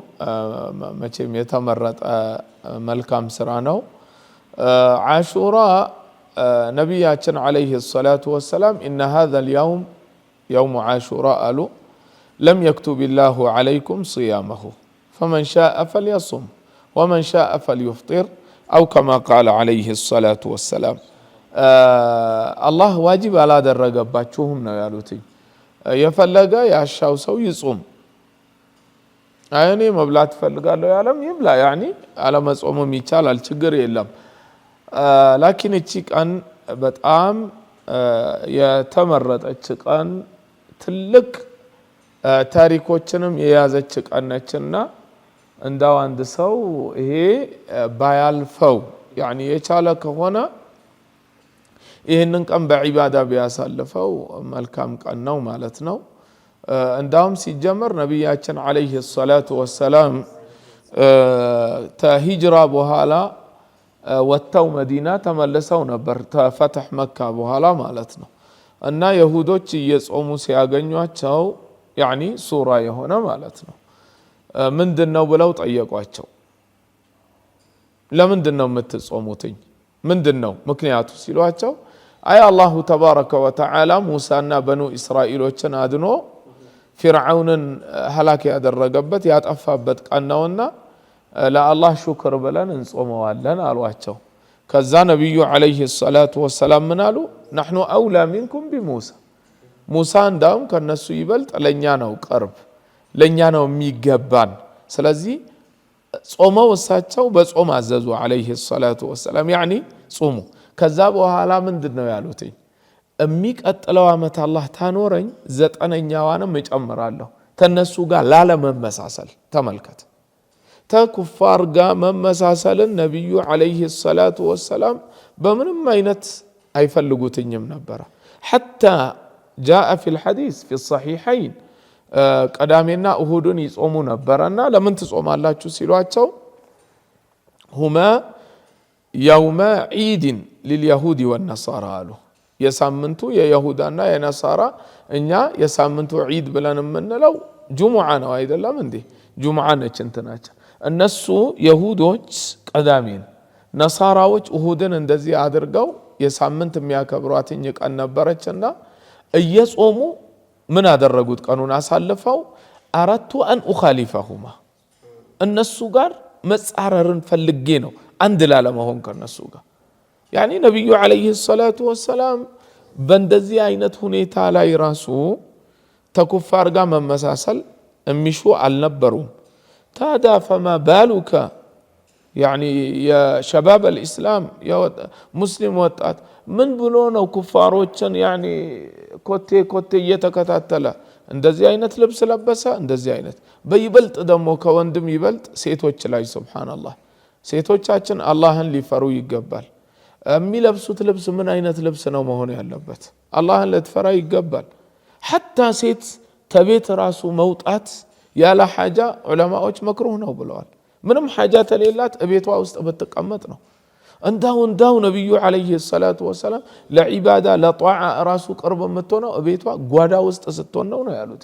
መቼም የተመረጠ መልካም ስራ ነው። አሹራ ነቢያችን ዓለይሂ ሰላቱ ወሰላም ኢነ ሃዘል የውም የውሙ አሹራ አሉ ለም የክቱብላሁ ዓለይኩም ሲያመሁ ፈመን ሻአ ፈልየሱም ወመን ሻአ ፈልዩፍጢር አው ከማ ቃለ ዓለይሂ ሰላቱ ወሰላም። አላህ ዋጅብ አላደረገባችሁም ነው ያሉትኝ። የፈለገ ያሻው ሰው ይጹም። እኔ መብላት ፈልጋለሁ ያለም ይብላ። ያኒ አለመጾምም ይቻላል፣ ችግር የለም። ላኪን እቺ ቀን በጣም የተመረጠች ቀን ትልቅ ታሪኮችንም የያዘች ቀን ነችና እንዳው አንድ ሰው ይሄ ባያልፈው ያኒ የቻለ ከሆነ ይህንን ቀን በዒባዳ ቢያሳልፈው መልካም ቀን ነው ማለት ነው። እንዳውም ሲጀመር ነቢያችን ዓለይሂ ሰላቱ ወሰላም ተሂጅራ በኋላ ወጥተው መዲና ተመልሰው ነበር፣ ተፈትሕ መካ በኋላ ማለት ነው። እና የሁዶች እየጾሙ ሲያገኟቸው ያኒ ሱራ የሆነ ማለት ነው ምንድን ነው ብለው ጠየቋቸው። ለምንድን ነው የምትጾሙትኝ? ምንድን ነው ምክንያቱ ሲሏቸው አይ አላሁ ተባረከ ወተዓላ ሙሳና በኑ እስራኤሎችን አድኖ ፊርዓውንን ሀላክ ያደረገበት ያጠፋበት ቀን ነውና ለአላህ ሹክር ብለን እንጾመዋለን አሏቸው። ከዛ ነቢዩ ዓለይሂ ሰላቱ ወሰላም ምን አሉ? ነሕኑ አውላ ሚንኩም ቢሙሳ ሙሳ እንዳውም ከነሱ ይበልጥ ለኛ ነው ቅርብ ለኛ ነው የሚገባን ስለዚህ ጾመው እሳቸው በጾም አዘዙ አለይሂ ሰላቱ ወሰለም ያኒ ጾሙ ከዛ በኋላ ምንድነው ያሉት የሚቀጥለው አመት አላህ ታኖረኝ 9ኛዋንም እጨምራለሁ ተነሱ ጋር ላለመመሳሰል ተመልከት ተኩፋር ጋር መመሳሰልን ነብዩ አለይሂ ሰላቱ ወሰለም በምንም አይነት አይፈልጉትኝም ነበር حتى جاء في الحديث في الصحيحين قدامنا እሁድን ይጾሙ ነበርና ለምን ትጾማላችሁ ሲሏቸው هما يوم عيد لليهود والنصارى አሉ የሳምንቱ የይሁዳና የነሳራ እኛ የሳምንቱ ዒድ ብለን የምንለው ጁሙዓ ነው አይደለም እንዴ ጁሙዓ ነች እንትናቸው እነሱ ይሁዶች ቀዳሚን ነሳራዎች እሁድን እንደዚህ አድርገው የሳምንት የሚያከብሯትኝ ቀን ነበረችና እየጾሙ ምን አደረጉት ቀኑን አሳልፈው አራቱ አን ኡኻሊፈሁማ እነሱ ጋር መጻረርን ፈልጌ ነው አንድ ላለመሆን ከነሱ ጋር ያኒ ነብዩ አለይሂ ሰላቱ ወሰለም በእንደዚህ አይነት ሁኔታ ላይ ራሱ ተኩፋር ጋር መመሳሰል እሚሹ አልነበሩም ታዳ ፈማ ባሉከ يعني يا شباب الإسلام يا مسلم وطات من ብሎ ነው ኩፋሮችን يعني ኮቴ እየተከታተለ እንደዚህ አይነት ልብስ ለበሰ እንደዚህ አይነት በይበልጥ ደግሞ ከወንድም ይበልጥ ሴቶች ላይ ሱብሃንአላህ ሴቶቻችን አላህን ሊፈሩ ይገባል የሚለብሱት ልብስ ምን አይነት ልብስ ነው መሆን ያለበት አላህን ልትፈራ ይገባል حتى ሴት ከቤት ራሱ መውጣት ያለ ሐጃ ዑለማዎች መክሩህ ነው ብለዋል ምንም ሐጃ ተሌላት እቤቷ ውስጥ በተቀመጥ ነው እንዳው ነብዩ አለይሂ ሰላቱ ወሰለም ለዒባዳ ለጧዓ ራሱ ቅርብ የምትሆነው እቤቷ ጓዳ ውስጥ ስትሆን ነው ያሉት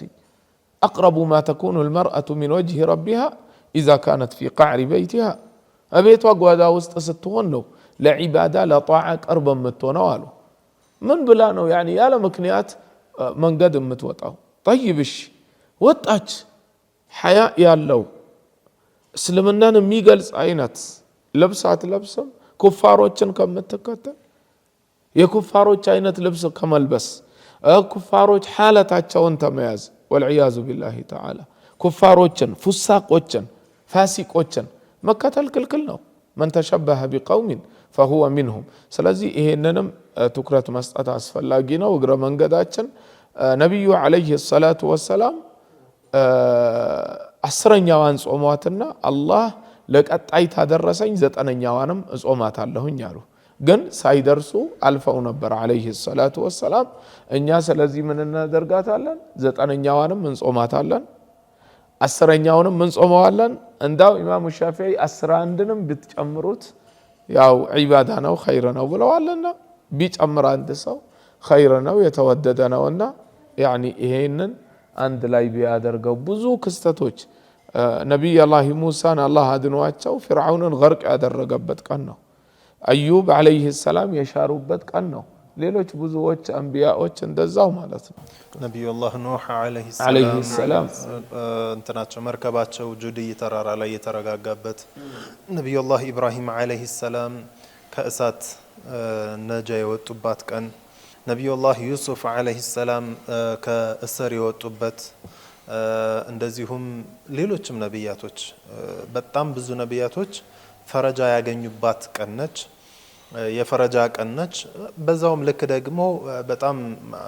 اقرب ما تكون المرأة من وجه ربها اذا كانت في قعر بيتها እቤቷ ጓዳ ውስጥ ስትሆን ነው ለዒባዳ ለጧዓ ቅርብ የምትሆነው አሉ ምን ብላ ነው ያኒ ያለ ምክንያት መንገድ የምትወጣው طيبሽ ወጣች ሐያ ያለው እስልምናን የሚገልጽ አይነት ልብሳት ለብሰም ኩፋሮችን ከምትከተል የኩፋሮች አይነት ልብስ ከመልበስ ኩፋሮች حالታቸውን ተመያዝ والعياذ بالله تعالى ኩፋሮችን ፉሳቆችን ፋሲቆችን መከተል ክልክል ነው من تشبه بقوم فهو منهم ስለዚህ ይሄንንም ትኩረት መስጠት አስፈላጊ ነው እግረ መንገዳችን ነብዩ አለይሂ ሰላቱ ወሰለም 10ኛዋን ጾሟትና አላህ ለቀጣይ ታደረሰኝ 9ኛዋንም እጾማታለሁኝ አሉ ግን ሳይደርሱ አልፈው ነበር አለይሂ ሰላቱ ወሰለም እኛ ስለዚህ ምን እናደርጋታለን 9ኛዋንም እንጾማታለን 10ኛውንም እንጾማዋለን እንዳው ኢማሙ ሻፊዒ 11ንም ብትጨምሩት ያው ዒባዳ ነው ኸይር ነው ብለዋልና ቢጨምር አንድ ሰው ኸይር ነው የተወደደ ነውና ያኒ ይሄንን አንድ ላይ ቢያደርገው ብዙ ክስተቶች ነብይ አላህ ሙሳን አላህ አድኗቸው ፍርዓውንን ገርቅ ያደረገበት ቀን ነው አዩብ አለይሂ ሰላም የሻሩበት ቀን ነው ሌሎች ብዙዎች አንቢያዎች እንደዛው ማለት ነው ነብዩላህ ኑህ አለይሂ ሰላም እንትናቸው መርከባቸው ጁዲ ተራራ ላይ የተረጋጋበት ነብዩላህ ኢብራሂም አለይሂ ሰላም ከእሳት ነጃ የወጡበት ቀን ነብዩላህ ዩሱፍ አለይሂ ሰላም ከእስር የወጡበት እንደዚሁም ሌሎችም ነብያቶች በጣም ብዙ ነብያቶች ፈረጃ ያገኙባት ቀን ነች የፈረጃ ቀን ነች በዛውም ልክ ደግሞ በጣም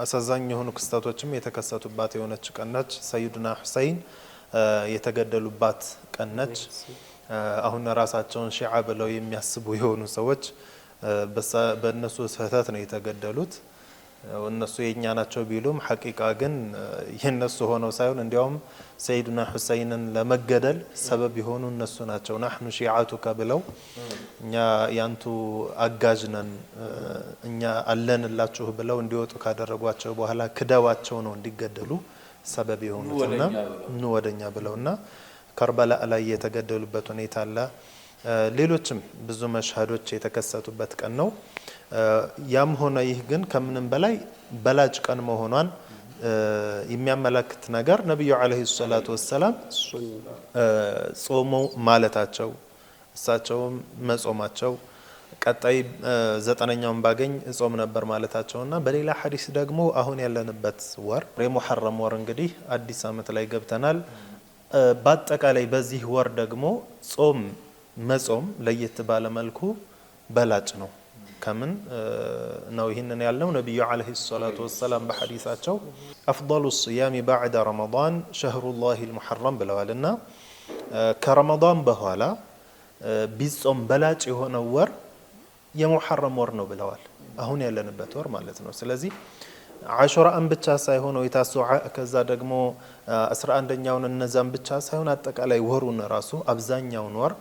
አሳዛኝ የሆኑ ክስተቶችም የተከሰቱባት የሆነች ቀን ነች ሰይድና ሁሰይን የተገደሉባት ቀን ነች አሁን ራሳቸውን ሺዓ ብለው የሚያስቡ የሆኑ ሰዎች በእነሱ ስህተት ነው የተገደሉት እነሱ የኛ ናቸው ቢሉም ሐቂቃ ግን የነሱ ሆነው ሳይሆን እንዲያውም ሰይድና ሁሰይንን ለመገደል ሰበብ የሆኑ እነሱ ናቸው نحن شيعتك ብለው እኛ ያንቱ አጋዥ ነን እኛ አለንላችሁ ብለው እንዲወጡ ካደረጓቸው በኋላ ክደዋቸው ነው እንዲገደሉ ሰበብ የሆኑትና ወደኛ ብለውና ከርበላ ላይ የተገደሉበት ሁኔታ አለ ሌሎችም ብዙ መሽሃዶች የተከሰቱበት ቀን ነው ያም ሆነ ይህ ግን ከምንም በላይ በላጭ ቀን መሆኗን የሚያመለክት ነገር ነብዩ አለይሂ ሰላቱ ወሰለም ጾሙ ማለታቸው እሳቸው መጾማቸው ቀጣይ ዘጠነኛውን ባገኝ ጾም ነበር ማለታቸውና በሌላ ሐዲስ ደግሞ አሁን ያለንበት ወር የሙሐረም ወር እንግዲህ አዲስ ዓመት ላይ ገብተናል። በአጠቃላይ በዚህ ወር ደግሞ ጾም መጾም ለየት ባለ መልኩ በላጭ ነው። ከምን ነው ይህንን ያልነው? ነብዩ አለይሂ ሰላቱ ወሰላም በሐዲሳቸው አፍضل الصيام بعد رمضان شهر الله المحرم ብለዋልና ከረመዳን በኋላ ቢጾም በላጭ የሆነ ወር የሙሐረም ወር ነው ብለዋል። አሁን ያለንበት ወር ማለት ነው። ስለዚህ አሹራን ብቻ ሳይሆን ወይ ታሱዓ ከዛ ደግሞ 11ኛውን እነዛን ብቻ ሳይሆን አጠቃላይ ወሩን ራሱ አብዛኛውን ወር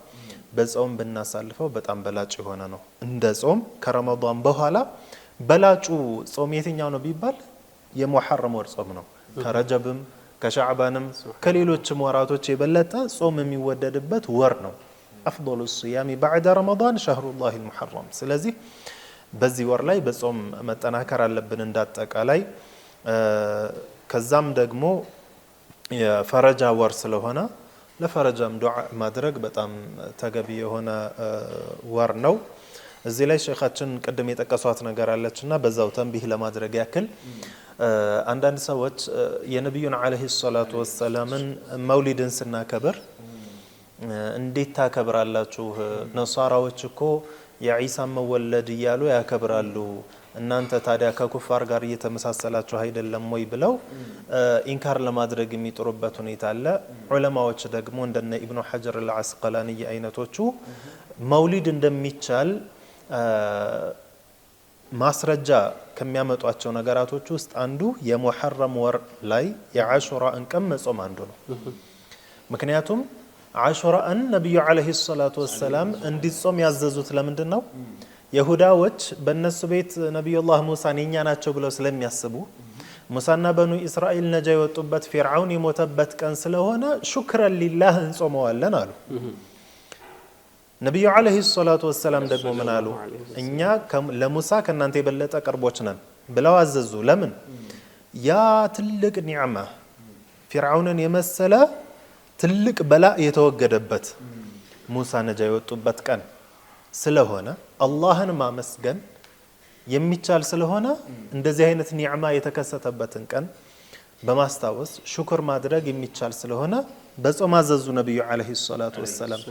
በጾም ብናሳልፈው በጣም በላጭ የሆነ ነው። እንደ ጾም ከረመዳን በኋላ በላጩ ጾም የትኛው ነው ቢባል የሙሐረም ወር ጾም ነው። ከረጀብም ከሻዕባንም ከሌሎችም ወራቶች የበለጠ ጾም የሚወደድበት ወር ነው። أفضل الصيام بعد رمضان شهر الله المحرم ስለዚህ በዚህ ወር ላይ በጾም መጠናከር አለብን እንዳጠቃላይ። ከዛም ደግሞ የፈረጃ ወር ስለሆነ ለፈረጃም ዱዓ ማድረግ በጣም ተገቢ የሆነ ወር ነው። እዚህ ላይ ሼኻችን ቅድም የጠቀሷት ነገር አለችና በዛው ተንቢህ ለማድረግ ያክል አንዳንድ ሰዎች የነብዩን አለይሂ ሰላቱ ወሰላምን መውሊድን ስናከብር እንዴት ታከብራላችሁ? ነሳራዎች እኮ የዒሳን መወለድ እያሉ ያከብራሉ፣ እናንተ ታዲያ ከኩፋር ጋር እየተመሳሰላችሁ አይደለም ወይ ብለው ኢንካር ለማድረግ የሚጥሩበት ሁኔታ አለ። ዑለማዎች ደግሞ እንደነ ኢብኑ ሐጀር አልዓስቀላኒ አይነቶቹ መውሊድ እንደሚቻል ማስረጃ ከሚያመጧቸው ነገራቶች ውስጥ አንዱ የሙሐረም ወር ላይ የአሹራን ቀን መጾም አንዱ ነው። ምክንያቱም አሹራን ነብዩ አለይሂ ሰላቱ ወሰላም እንዲጾም ያዘዙት ለምንድን ነው? ይሁዳዎች በእነሱ ቤት ነብዩላህ ሙሳን የኛ ናቸው ብለው ስለሚያስቡ ሙሳና በኑ እስራኤል ነጃ የወጡበት ፊርዓውን የሞተበት ቀን ስለሆነ ሹክረን ሊላህ እንጾመዋለን አሉ። ነብዩ አለይሂ ሰላቱ ወሰላም ደግሞ ምን አሉ? እኛ ለሙሳ ከናንተ የበለጠ ቅርቦች ነን ብለው አዘዙ። ለምን? ያ ትልቅ ኒዕማ ፊርዓውንን የመሰለ ትልቅ በላ የተወገደበት ሙሳ ነጃ የወጡበት ቀን ስለሆነ አላህን ማመስገን የሚቻል ስለሆነ እንደዚህ አይነት ኒዕማ የተከሰተበትን ቀን በማስታወስ ሹክር ማድረግ የሚቻል ስለሆነ በጾም አዘዙ ነብዩ አለይሂ ሰላቱ ወሰላም።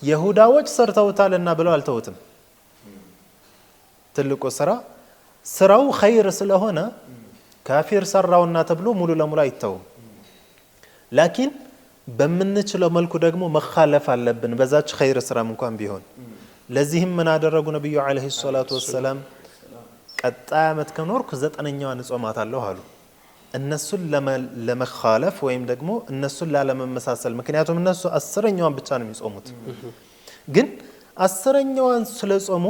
ይሁዳዎች ሰርተውታልና ብለው አልተውትም። ትልቁ ስራው ኸይር ስለሆነ ካፊር ሰራውና ተብሎ ሙሉ ለሙሉ አይተውም። ላኪን በምንችለው መልኩ ደግሞ መኻለፍ አለብን በዛች ኸይር ስራም እንኳን ቢሆን። ለዚህም ምን አደረጉ ነብዩ አለይሂ ሰላቱ ወሰላም? ቀጣይ ዓመት ከኖርኩ 9ኛዋን እጾማታለሁ አሉ። እነሱን ለመኻለፍ ወይም ደግሞ እነሱን ላለመመሳሰል። ምክንያቱም እነሱ 10ኛዋን ብቻ ነው የሚጾሙት። ግን 10ኛዋን ስለጾሙ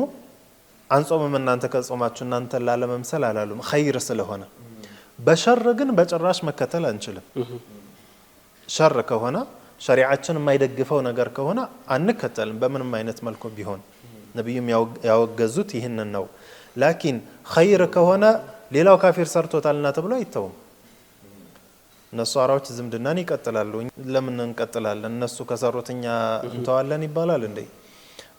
አንጾምም እናንተ ከጾማችሁ እናንተ ላለመምሰል አላሉም፣ ኸይር ስለሆነ። በሸር ግን በጭራሽ መከተል አንችልም። ሸር ከሆነ ሸሪዓችን የማይደግፈው ነገር ከሆነ አንከተልም በምንም አይነት መልኩ ቢሆን። ነብዩም ያወገዙት ይህንን ነው። ላኪን ኸይር ከሆነ ሌላው ካፊር ሰርቶታልና ተብሎ አይተውም። ነሷራዎች ዝምድናን ይቀጥላሉ። ለምን እንቀጥላለን? እነሱ ከሰሩት እኛ እንተዋለን ይባላል እንዴ?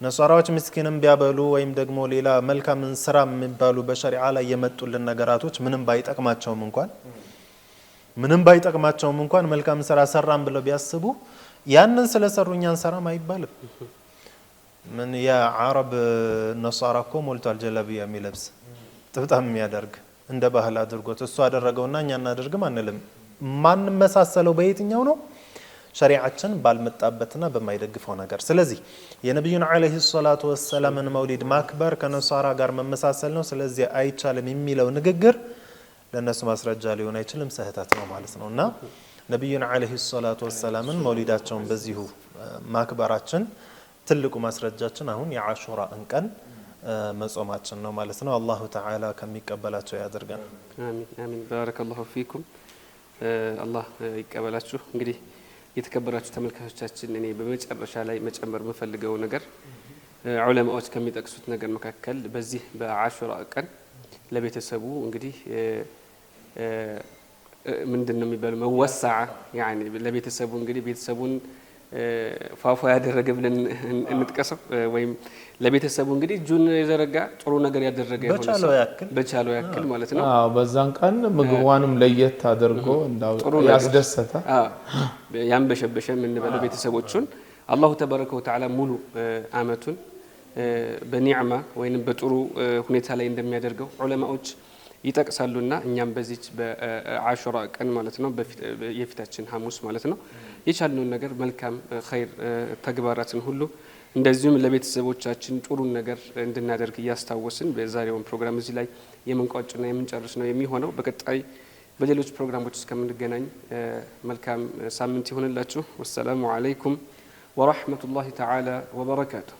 ነሷራዎች ምስኪንም ቢያበሉ ወይም ደግሞ ሌላ መልካም ስራ የሚባሉ በሸሪዓ ላይ የመጡልን ነገራቶች ምንም ባይጠቅማቸውም እንኳን መልካም ስራ ሰራን ብለው ቢያስቡ ያንን ስለሰሩ እኛን ሰራም አይባልም። ምን ያ አረብ ነሷራ እኮ ሞልቷል ጀለቢያ የሚለብስ ጥብጣም የሚያደርግ እንደ ባህል አድርጎት እሱ አደረገውና እኛ እናደርግም አንልም። ማን መሳሰለው በየትኛው ነው? ሸሪዓችን ባልመጣበትና በማይደግፈው ነገር። ስለዚህ የነብዩን አለይሂ ሰላቱ ወሰላምን መውሊድ ማክበር ከነሷራ ጋር መመሳሰል ነው። ስለዚህ አይቻልም የሚለው ንግግር ለነሱ ማስረጃ ሊሆን አይችልም፣ ስህተት ነው ማለት ነው። እና ነብዩን አለይሂ ሰላቱ ወሰላምን መውሊዳቸውን በዚሁ ማክበራችን ትልቁ ማስረጃችን አሁን የአሹራን ቀን መጾማችን ነው ማለት ነው። አላሁ ተዓላ ከሚቀበላቸው ያድርገን። አሚን አሚን። ባረከላሁ ፊኩም። አላህ ይቀበላችሁ። እንግዲህ የተከበራችሁ ተመልካቾቻችን እኔ በመጨረሻ ላይ መጨመር የምፈልገው ነገር ዑለማዎች ከሚጠቅሱት ነገር መካከል በዚህ በአሹራ ቀን ለቤተሰቡ እንግዲህ ምንድነው የሚባለው መወሰዓ ያኒ ለቤተሰቡ እንግዲህ ቤተሰቡን ፏፏ ያደረገ ብለን እንጥቀሰው ወይም ለቤተሰቡ እንግዲህ እጁን የዘረጋ ጥሩ ነገር ያደረገ የሆነ ሰው በቻለው ያክል ማለት ነው። አዎ በዛን ቀን ምግቧንም ለየት አድርጎ እንዳው ያስደሰተ ያንበሸበሸ የምንበለው ቤተሰቦቹን አላሁ ተባረከ ወተዓላ ሙሉ አመቱን በኒዕማ ወይንም በጥሩ ሁኔታ ላይ እንደሚያደርገው ዑለማዎች ይጠቅሳሉና እኛም በዚች በአሹራ ቀን ማለት ነው የፊታችን ሐሙስ ማለት ነው የቻልነውን ነገር መልካም ኸይር ተግባራትን ሁሉ እንደዚሁም ለቤተሰቦቻችን ጥሩ ነገር እንድናደርግ ያስታወስን በዛሬውን ፕሮግራም እዚህ ላይ የምንቋጭና የምንጨርስ ነው የሚሆነው። በቀጣይ በሌሎች ፕሮግራሞች እስከምንገናኝ መልካም ሳምንት ይሁንላችሁ። ወሰላሙ አለይኩም ወራህመቱላሂ ተዓላ ወበረካቱሁ።